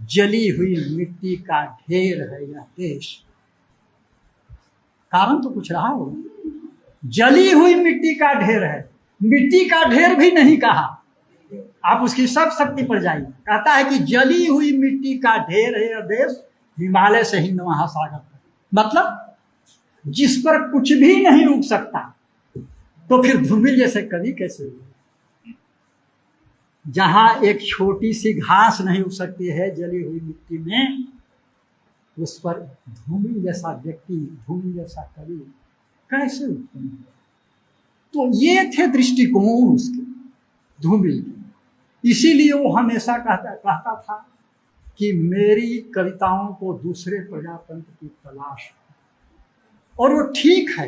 जली हुई मिट्टी का ढेर है यह देश? कारण तो कुछ रहा होगा। जली हुई मिट्टी का ढेर है, मिट्टी का ढेर भी नहीं कहा। आप उसकी सब शक्ति पर जाइए, कहता है कि जली हुई मिट्टी का ढेर है यह देश, हिमालय से हिंद महासागर तक। मतलब जिस पर कुछ भी नहीं उग सकता, तो फिर धूमिल जैसे कवि कैसे हुए? जहां एक छोटी सी घास नहीं उग सकती है जली हुई मिट्टी में, उस पर धूमिल जैसा व्यक्ति, धूमिल जैसा कवि कैसे उत्पन्न हुआ? तो ये थे दृष्टिकोण उसके, धूमिल के। इसीलिए वो हमेशा कहता था कि मेरी कविताओं को दूसरे प्रजातंत्र की तलाश है। और वो ठीक है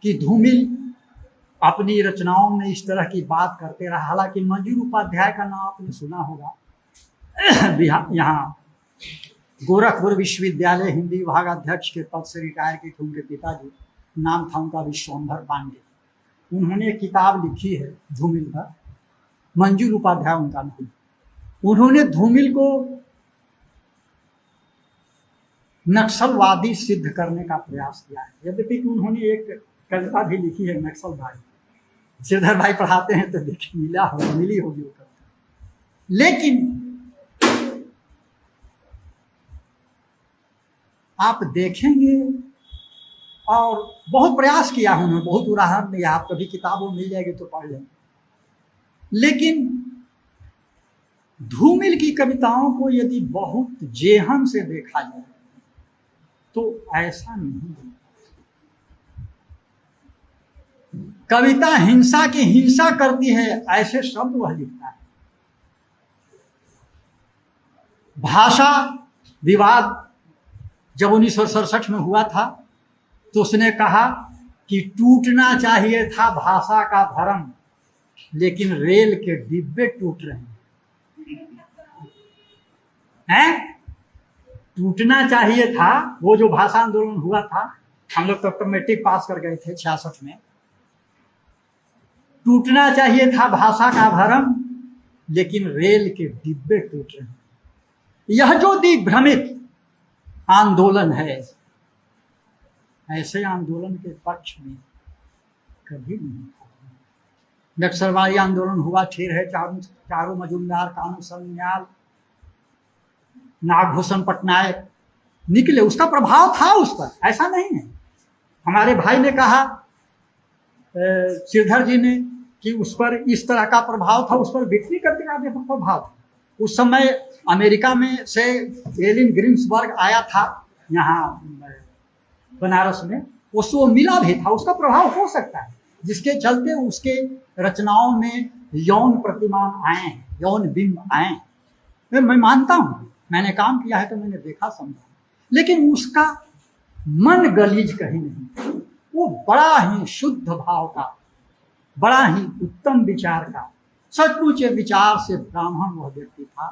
कि धूमिल अपनी रचनाओं में इस तरह की बात करते रहा। हालांकि मंजूर उपाध्याय का नाम आपने सुना होगा, यहाँ गोरखपुर विश्वविद्यालय हिंदी विभाग अध्यक्ष के पद से रिटायर किए थे उनके पिताजी, नाम था उनका विश्वंभर पांडे। उन्होंने एक किताब लिखी है धूमिल पर, मंजूर उपाध्याय उनका नाम। उन्होंने धूमिल को नक्सलवादी सिद्ध करने का प्रयास किया है। यद्यपि कि उन्होंने एक कविता भी लिखी है नक्सलवादी, श्रीधर भाई पढ़ाते हैं तो देखिए मिली होगी वो कविता। लेकिन आप देखेंगे, और बहुत प्रयास किया उन्होंने, बहुत उदाहरण दिया, आप कभी किताबों मिल जाएगी तो पढ़ लेंगे। लेकिन धूमिल की कविताओं को यदि बहुत जेहन से देखा जाए तो ऐसा नहीं है। कविता हिंसा की हिंसा करती है ऐसे शब्द वह लिखता है। भाषा विवाद जब 1967 में हुआ था तो उसने कहा कि टूटना चाहिए था भाषा का भरम, लेकिन रेल के डिब्बे टूट रहे हैं। टूटना चाहिए था, वो जो भाषा आंदोलन हुआ था, हम लोग तो मैट्रिक पास कर गए थे 66 में। टूटना चाहिए था भाषा का भरम, लेकिन रेल के डिब्बे टूट रहे हैं। यह जो दिग्भ्रमित आंदोलन है, ऐसे आंदोलन के पक्ष में कभी नहीं। नक्सलवादी आंदोलन हुआ, ठीक है, चारों मजूमदार, कानू सन्याल, नागभूषण पटनायक निकले, उसका प्रभाव था उस पर, ऐसा नहीं है। हमारे भाई ने कहा, श्रीधर जी ने, कि उस पर इस तरह का प्रभाव था, उस पर विक्ट्री करने का प्रभाव था। उस समय अमेरिका में से एलिन ग्रीन्सबर्ग आया था यहाँ बनारस में, उसको मिला भी था, उसका प्रभाव हो सकता है, जिसके चलते उसके रचनाओं में यौन प्रतिमान आए, यौन बिंब आए। मैं मानता हूँ, मैंने काम किया है तो मैंने देखा समझा, लेकिन उसका मन गलीज कहीं नहीं। वो बड़ा ही शुद्ध भाव का, बड़ा ही उत्तम विचार का, सचमुच विचार से ब्राह्मण वह व्यक्ति था,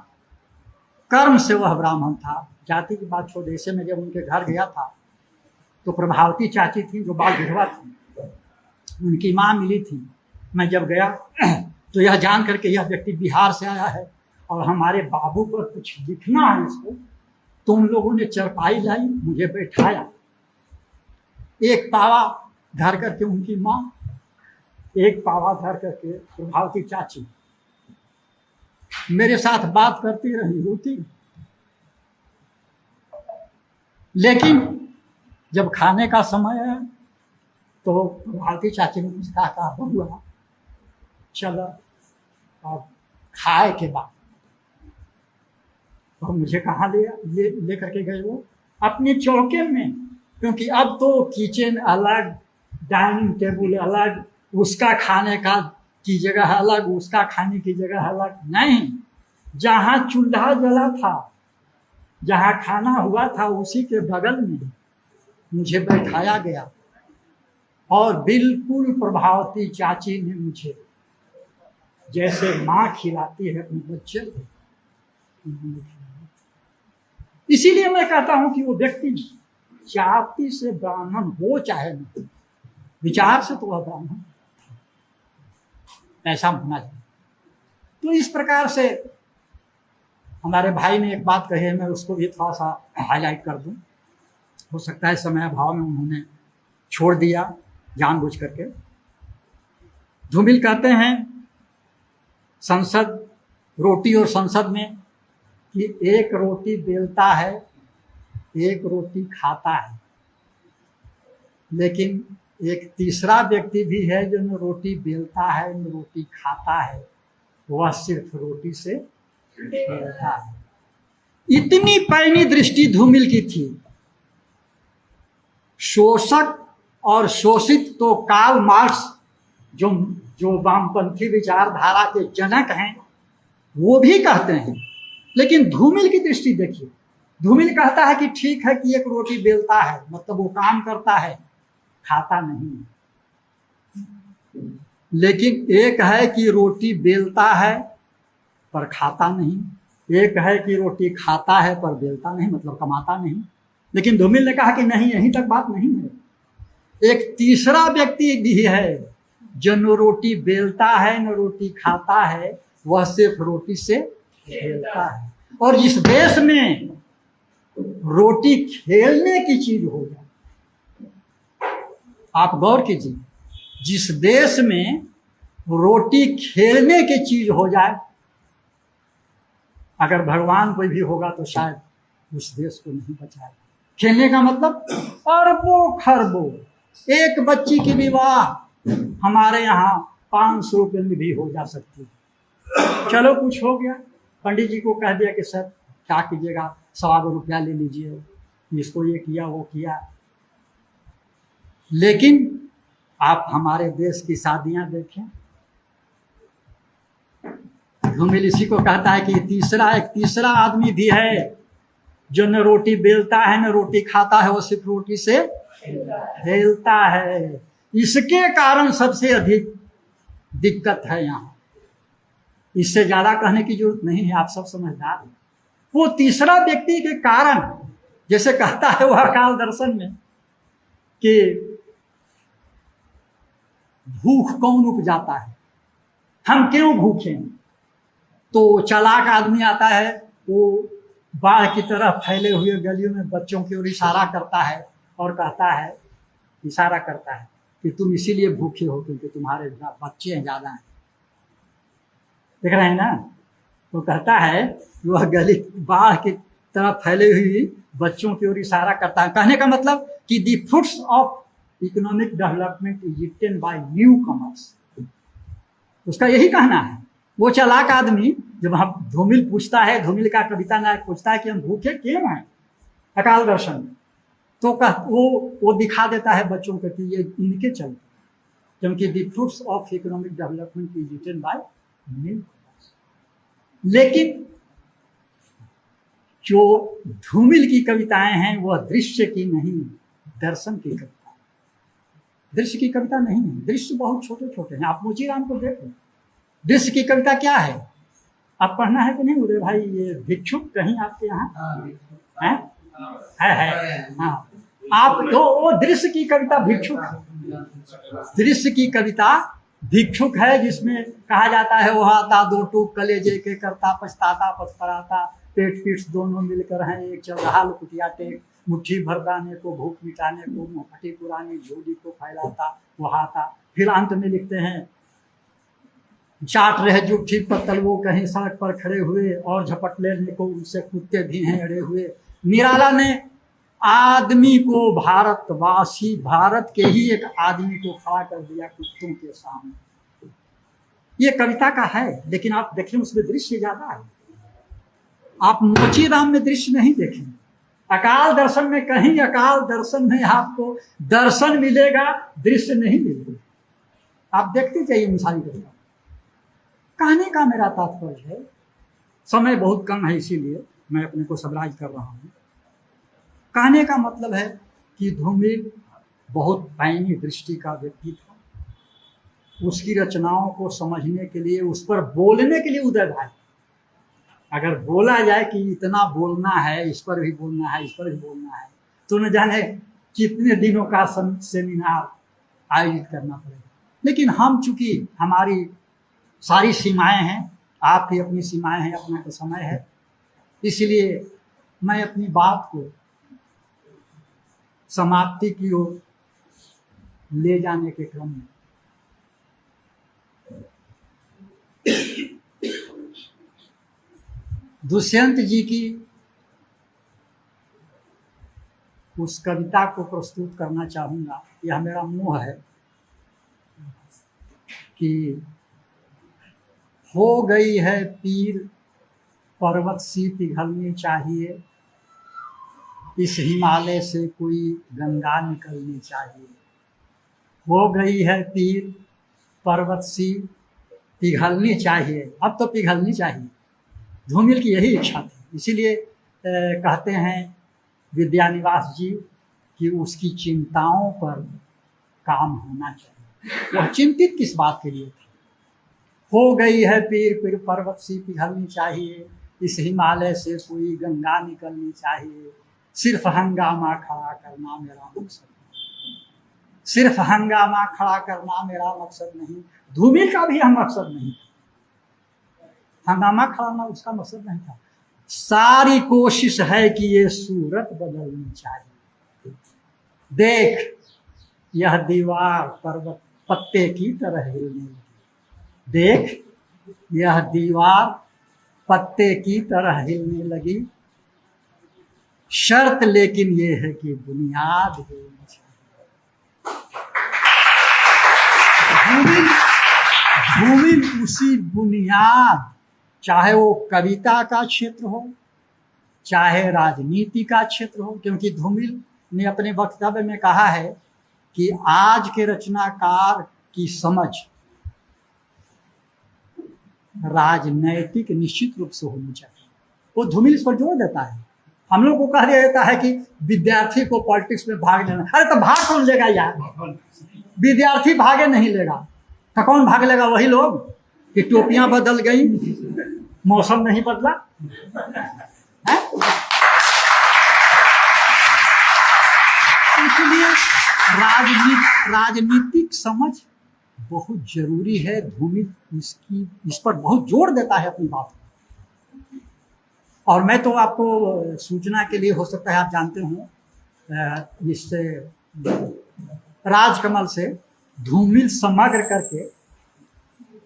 कर्म से वह ब्राह्मण था। जाति की बात छोड़, ऐसे में जब उनके घर गया था तो प्रभावती चाची थी जो बाल विधवा थी, उनकी माँ मिली थी। मैं जब गया तो यह जान करके यह व्यक्ति बिहार से आया है और हमारे बाबू पर कुछ लिखना है इसको, तो उन लोगों ने चरपाई लाई, मुझे बैठाया, एक पावा धर करके उनकी माँ, एक पावा धर करके प्रभावती चाची मेरे साथ बात करती रही, रोती। लेकिन जब खाने का समय है तो प्रभावती चाची ने मुझे कहा, बबुआ चलो अब खाए के बाद। और मुझे कहाँ ले करके गए वो, अपने चौके में, क्योंकि अब तो किचन अलग, डाइनिंग टेबल अलग, उसका खाने का की जगह अलग, उसका खाने की जगह अलग नहीं। जहाँ चूल्हा जला था, जहाँ खाना हुआ था, उसी के बगल में मुझे बैठाया गया और बिल्कुल प्रभावती चाची ने मुझे जैसे माँ खिलाती है अपने बच्चे को, इसीलिए मैं कहता हूं कि वो व्यक्ति जाति से ब्राह्मण हो चाहे नहीं, विचार से तो वह ब्राह्मण, ऐसा होना चाहिए। तो इस प्रकार से हमारे भाई ने एक बात कही है, मैं उसको भी थोड़ा सा हाईलाइट कर दूं। हो सकता है समय अभाव में उन्होंने छोड़ दिया जानबूझ करके। धूमिल कहते हैं संसद, रोटी और संसद में, कि एक रोटी बेलता है, एक रोटी खाता है, लेकिन एक तीसरा व्यक्ति भी है जो न रोटी बेलता है न रोटी खाता है, वह सिर्फ रोटी से खेलता है। इतनी पैनी दृष्टि धूमिल की थी। शोषक और शोषित तो कार्ल मार्क्स जो वामपंथी विचारधारा के जनक हैं वो भी कहते हैं, लेकिन धूमिल की दृष्टि देखिए। धूमिल कहता है कि ठीक है कि एक रोटी बेलता है, मतलब वो काम करता है, खाता नहीं, लेकिन एक है कि रोटी बेलता है पर खाता नहीं, एक है कि रोटी खाता है पर बेलता नहीं, मतलब कमाता नहीं। लेकिन धूमिल ने कहा कि नहीं, यहीं तक बात नहीं है, एक तीसरा व्यक्ति भी है जो न रोटी बेलता है न रोटी खाता है, वह सिर्फ रोटी से खेलता है। और इस देश में रोटी खेलने की चीज हो जाए। आप गौर कीजिए, जिस देश में रोटी खेलने की चीज हो जाए, अगर भगवान कोई भी होगा तो शायद उस देश को नहीं बचाएगा। खेलने का मतलब अरबों खरबों, एक बच्ची की विवाह हमारे यहाँ 500 रुपये में भी हो जा सकती है। चलो कुछ हो गया, पंडित जी को कह दिया कि सर क्या कीजिएगा, 125 रुपया ले लीजिए, इसको ये किया वो किया। लेकिन आप हमारे देश की शादियां देखें, धूमिल इसी को कहता है कि एक तीसरा आदमी भी है जो न रोटी बेलता है न रोटी खाता है, वो सिर्फ रोटी से खेलता है। इसके कारण सबसे अधिक दिक्कत है यहाँ। इससे ज्यादा कहने की जरूरत नहीं है, आप सब समझदार हैं। वो तीसरा व्यक्ति के कारण, जैसे कहता है वह अकाल दर्शन में कि भूख कौन उपजाता है, हम क्यों भूखे। तो चालाक आदमी आता है, वो बाढ़ की तरह फैले हुए गलियों में बच्चों की ओर इशारा करता है और कहता है, इशारा करता है कि तुम इसीलिए भूखे हो क्योंकि तुम्हारे बच्चे ज़्यादा हैं। देख रहे हैं ना। तो कहता है वह गली बाढ़ की तरह फैले हुई बच्चों की ओर इशारा करता है। कहने का मतलब कि the fruits of economic development is eaten by newcomers, उसका यही कहना है। वो चालाक आदमी जब हम धूमिल पूछता है, धूमिल का कविता नायक पूछता है कि हम भूखे क्यों हैं अकाल दर्शन में, तो वो दिखा देता है बच्चों को कि ये इनके चलते, क्योंकि the fruits of economic development is eaten by newcomers. लेकिन जो धूमिल की कविताएं हैं वह दृश्य की नहीं, दर्शन की कविता। दृश्य की कविता नहीं है, दृश्य बहुत छोटे छोटे हैं। आप मोचीराम को देखो, दृश्य की कविता क्या है, आप पढ़ना है कि नहीं उदय भाई? ये भिक्षुक कहीं आपके यहाँ है। हाँ, आप तो वो दृश्य की कविता भिक्षुक है। दृश्य की कविता भिक्षुक है, जिसमें कहा जाता है वो आता दो टूक कलेजे के करता पछताता पछताता, पेट पीठ दोनों मिलकर हैं एक, चल रहा लुकुटिया टेक, मुट्ठी भर दाने को भूख मिटाने को, मुंहफटी पुरानी झोली को फैलाता वहाता। फिर अंत में लिखते हैं, चाट रहे जुट्ठी पत्तल वो कहीं सड़क पर खड़े हुए, और झपट लेने को उनसे कुत्ते भी हैं अड़े हुए। निराला ने आदमी को, भारतवासी, भारत के ही एक आदमी को खड़ा कर दिया कुत्तों के सामने। ये कविता का है, लेकिन आप देखें उसमें दृश्य ज्यादा है। आप मोचीराम में दृश्य नहीं देखेंगे, अकाल दर्शन में कहीं अकाल दर्शन में आपको दर्शन मिलेगा, दृश्य नहीं मिलेगा। आप देखते जाइए उन सारी कविता। कहने का मेरा तात्पर्य है, समय बहुत कम है इसीलिए मैं अपने को समराइज कर रहा हूँ। कहने का मतलब है कि धूमिल बहुत पैनी दृष्टि का व्यक्ति था। उसकी रचनाओं को समझने के लिए, उस पर बोलने के लिए उदय भाई, अगर बोला जाए कि इतना बोलना है, इस पर भी बोलना है, इस पर भी बोलना है, तो न जाने कितने दिनों का सेमिनार आयोजित करना पड़ेगा। लेकिन हम चूंकि हमारी सारी सीमाएं हैं, आपकी अपनी सीमाएं हैं, अपना तो समय है, इसलिए मैं अपनी बात को समाप्ति की ओर ले जाने के क्रम में दुष्यंत जी की उस कविता को प्रस्तुत करना चाहूँगा। यह मेरा मोह है कि हो गई है पीर पर्वत सी पिघलनी चाहिए, इस हिमालय से कोई गंगा निकलनी चाहिए। हो गई है पीर पर्वत सी पिघलनी चाहिए, अब तो पिघलनी चाहिए। धूमिल की यही इच्छा थी, इसीलिए कहते हैं विद्यानिवास जी कि उसकी चिंताओं पर काम होना चाहिए। वह चिंतित किस बात के लिए था? हो गई है पीर पर्वत सी पिघलनी चाहिए, इस हिमालय से कोई गंगा निकलनी चाहिए। सिर्फ हंगामा खड़ा करना मेरा मकसद नहीं, सिर्फ हंगामा खड़ा करना मेरा मकसद नहीं। धूमिल का भी हम मकसद नहीं था, हंगामा खड़ा उसका मकसद नहीं था। सारी कोशिश है कि ये सूरत बदलनी चाहिए। देख यह दीवार पर्वत पत्ते की तरह हिलने लगी, देख यह दीवार पत्ते की तरह हिलने लगी, शर्त लेकिन ये है कि बुनियाद हिलनी चाहिए। धूमिल उसी बुनियाद, चाहे वो कविता का क्षेत्र हो, चाहे राजनीति का क्षेत्र हो, क्योंकि धूमिल ने अपने वक्तव्य में कहा है कि आज के रचनाकार की समझ राजनैतिक निश्चित रूप से होनी चाहिए। वो धूमिल इस पर जोर देता है। हम लोग को कह दिया जाता है कि विद्यार्थी को पॉलिटिक्स में भाग लेना, अरे तो भाग कौन लेगा यार? विद्यार्थी भागे नहीं लेगा तो कौन भाग लेगा? वही लोग कि टोपियां बदल गई, मौसम नहीं बदला है? इसलिए राजनीतिक समझ बहुत जरूरी है। धूमिल इस पर बहुत जोर देता है अपनी बात। और मैं तो आपको सूचना के लिए, हो सकता है आप जानते हो, इससे राजकमल से धूमिल समग्र करके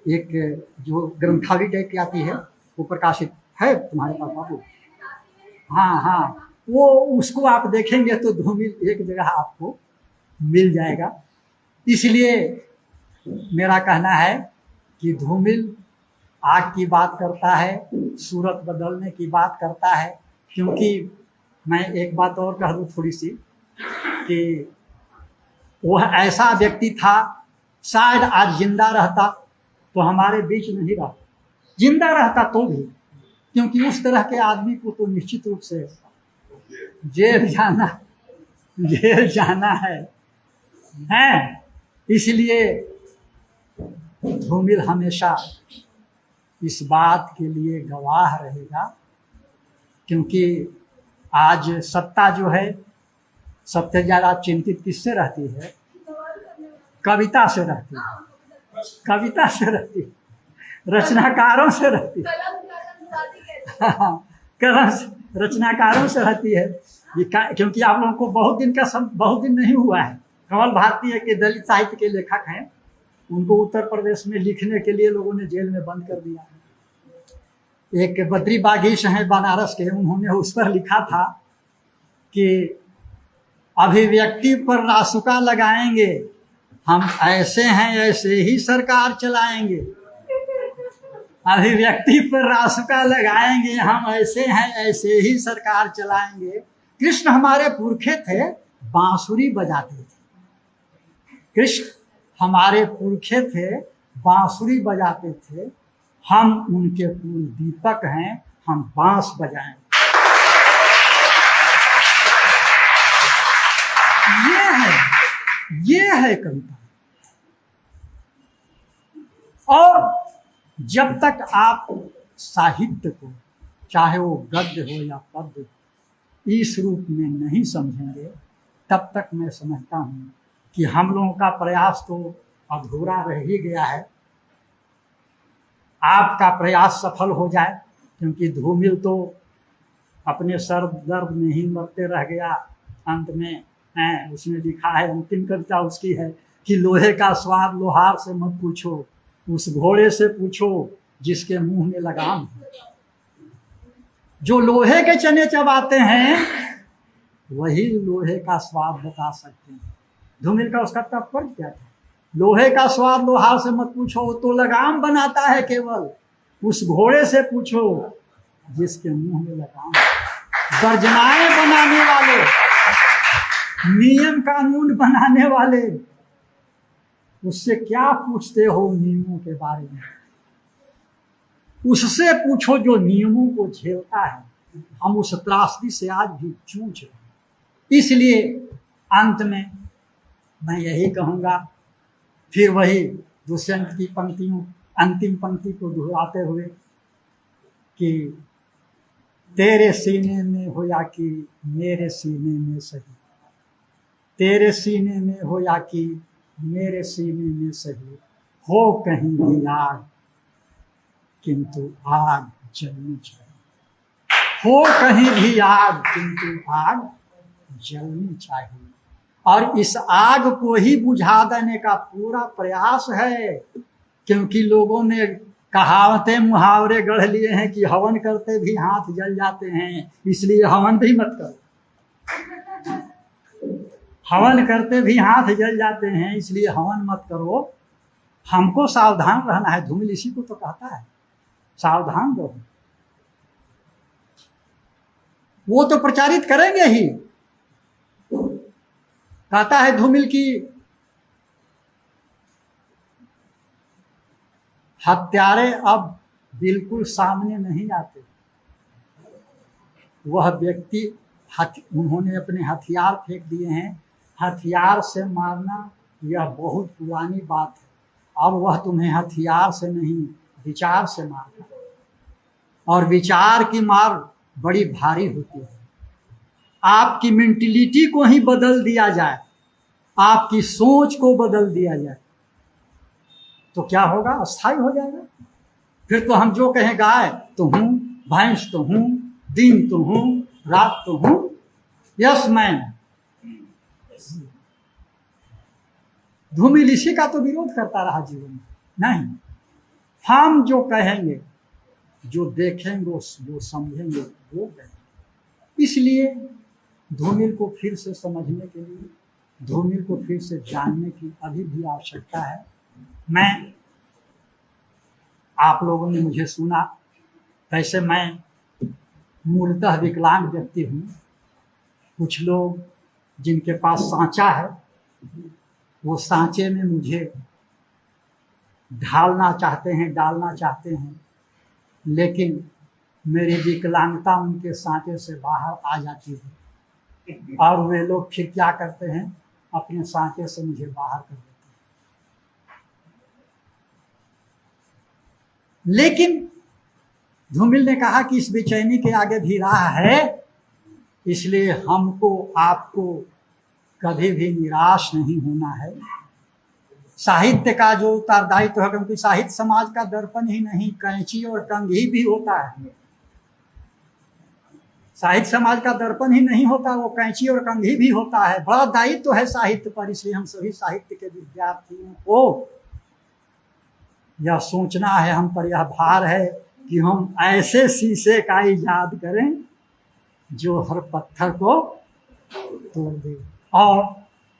एक जो ग्रंथावली टाइप की आती है वो प्रकाशित है तुम्हारे पास बाबू? हाँ हाँ, वो उसको आप देखेंगे तो धूमिल एक जगह आपको मिल जाएगा। इसलिए मेरा कहना है कि धूमिल आग की बात करता है, सूरत बदलने की बात करता है। क्योंकि मैं एक बात और कह दूँ थोड़ी सी, कि वह ऐसा व्यक्ति था, शायद आज जिंदा रहता तो हमारे बीच नहीं रहता, जिंदा रहता तो भी, क्योंकि उस तरह के आदमी को तो निश्चित रूप से जेल जाना है। इसलिए धूमिल हमेशा इस बात के लिए गवाह रहेगा, क्योंकि आज सत्ता जो है सबसे ज़्यादा चिंतित किससे रहती है? कविता से रहती है, कविता से रहती है, रचनाकारों से रहती है, रचनाकारों से रहती है। क्योंकि आप लोगों को बहुत दिन नहीं हुआ है, कमल भारती के दलित साहित्य के लेखक हैं, उनको उत्तर प्रदेश में लिखने के लिए लोगों ने जेल में बंद कर दिया है। एक बद्री बागीश हैं बनारस के, उन्होंने उस पर लिखा था कि अभिव्यक्ति पर रासुका लगाएंगे, हम ऐसे हैं ऐसे ही सरकार चलाएंगे। अभिव्यक्ति पर रासुका लगाएंगे, हम ऐसे हैं ऐसे ही सरकार चलाएंगे। कृष्ण हमारे पुरखे थे, बांसुरी बजाते थे। कृष्ण हमारे पुरखे थे, बांसुरी बजाते थे। हम उनके कुल दीपक हैं, हम बांस बजाएंगे। ये है कविता। और जब तक आप साहित्य को, चाहे वो गद्य हो या पद्य, इस रूप में नहीं समझेंगे, तब तक मैं समझता हूँ कि हम लोगों का प्रयास तो अधूरा रह ही गया है। आपका प्रयास सफल हो जाए, क्योंकि धूमिल तो अपने सर दर्द में ही मरते रह गया। अंत में उसने लिखा है, अंतिम कविता उसकी है कि लोहे का स्वाद लोहार से मत पूछो, उस घोड़े से पूछो जिसके मुंह में लगाम है। जो लोहे के चने चबाते हैं वही लोहे का स्वाद बता सकते हैं। धूमिल का उसका तात्पर्य क्या था? लोहे का स्वाद लोहार से मत पूछो, तो लगाम बनाता है केवल, उस घोड़े से पूछो जिसके मुंह में लगाम। गर्जनाएं बनाने वाले, नियम कानून बनाने वाले, उससे क्या पूछते हो नियमों के बारे में? उससे पूछो जो नियमों को झेलता है। हम उस त्रासदी से आज भी जूझ रहे हैं। इसलिए अंत में मैं यही कहूँगा, फिर वही दुष्यंत की पंक्तियों, अंतिम पंक्ति को दोहराते हुए कि तेरे सीने में हो या कि मेरे सीने में सही, तेरे सीने में हो या कि मेरे सीने में सही, हो कहीं भी आग किंतु आग जलनी चाहिए। हो कहीं भी आग किंतु आग जलनी चाहिए। और इस आग को ही बुझा देने का पूरा प्रयास है। क्योंकि लोगों ने कहावतें मुहावरे गढ़ लिए हैं कि हवन करते भी हाथ जल जाते हैं, इसलिए हवन भी मत करो। हवन करते भी हाथ जल जाते हैं, इसलिए हवन मत करो। हमको सावधान रहना है। धूमिल इसी को तो कहता है, सावधान रहो। वो तो प्रचारित करेंगे ही। कहता है धूमिल की हत्यारे अब बिल्कुल सामने नहीं आते। वह व्यक्ति उन्होंने अपने हथियार फेंक दिए हैं। हथियार से मारना यह बहुत पुरानी बात है, और वह तुम्हें हथियार से नहीं विचार से मारना, और विचार की मार बड़ी भारी होती है। आपकी मेंटलिटी को ही बदल दिया जाए, आपकी सोच को बदल दिया जाए, तो क्या होगा? अस्थायी हो जाएगा। फिर तो हम जो कहें गाय तो हूं, भैंस तो हूं, दिन तो हूं, रात तो हूं, यस मैन। धूमिल इसी का तो विरोध करता रहा जीवन में। नहीं, हम जो कहेंगे, जो देखेंगे, जो समझेंगे, वो कहेंगे। इसलिए धूमिल को फिर से समझने के लिए, धूमिल को फिर से जानने की अभी भी आवश्यकता है। मैं, आप लोगों ने मुझे सुना, वैसे मैं मूलतः विकलांग व्यक्ति हूँ। कुछ लोग जिनके पास सांचा है, वो सांचे में मुझे डालना चाहते हैं, लेकिन मेरी विकलांगता उनके सांचे से बाहर आ जाती है, और वे लोग फिर क्या करते हैं? अपने सांचे से मुझे बाहर कर देते हैं। लेकिन धूमिल ने कहा कि इस बेचैनी के आगे भी राह है, इसलिए हमको आपको कभी भी निराश नहीं होना है। साहित्य का जो उत्तरदायित्व है, क्योंकि साहित्य समाज का दर्पण ही नहीं, कैंची और कंघी भी होता है। साहित्य समाज का दर्पण ही नहीं होता, वो कैंची और कंघी भी होता है। बड़ा दायित्व है साहित्य पर। इसलिए हम सभी साहित्य के विद्यार्थियों को यह सोचना है, हम पर यह भार है कि हम ऐसे शीशे का इजाद करें जो हर पत्थर को तोड़ दे। और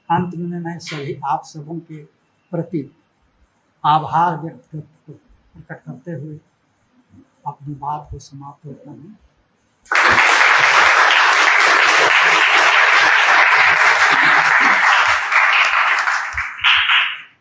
अंत में मैं सभी आप सबों के प्रति आभार प्रकट करते हुए अपनी बात को समाप्त करता हूँ।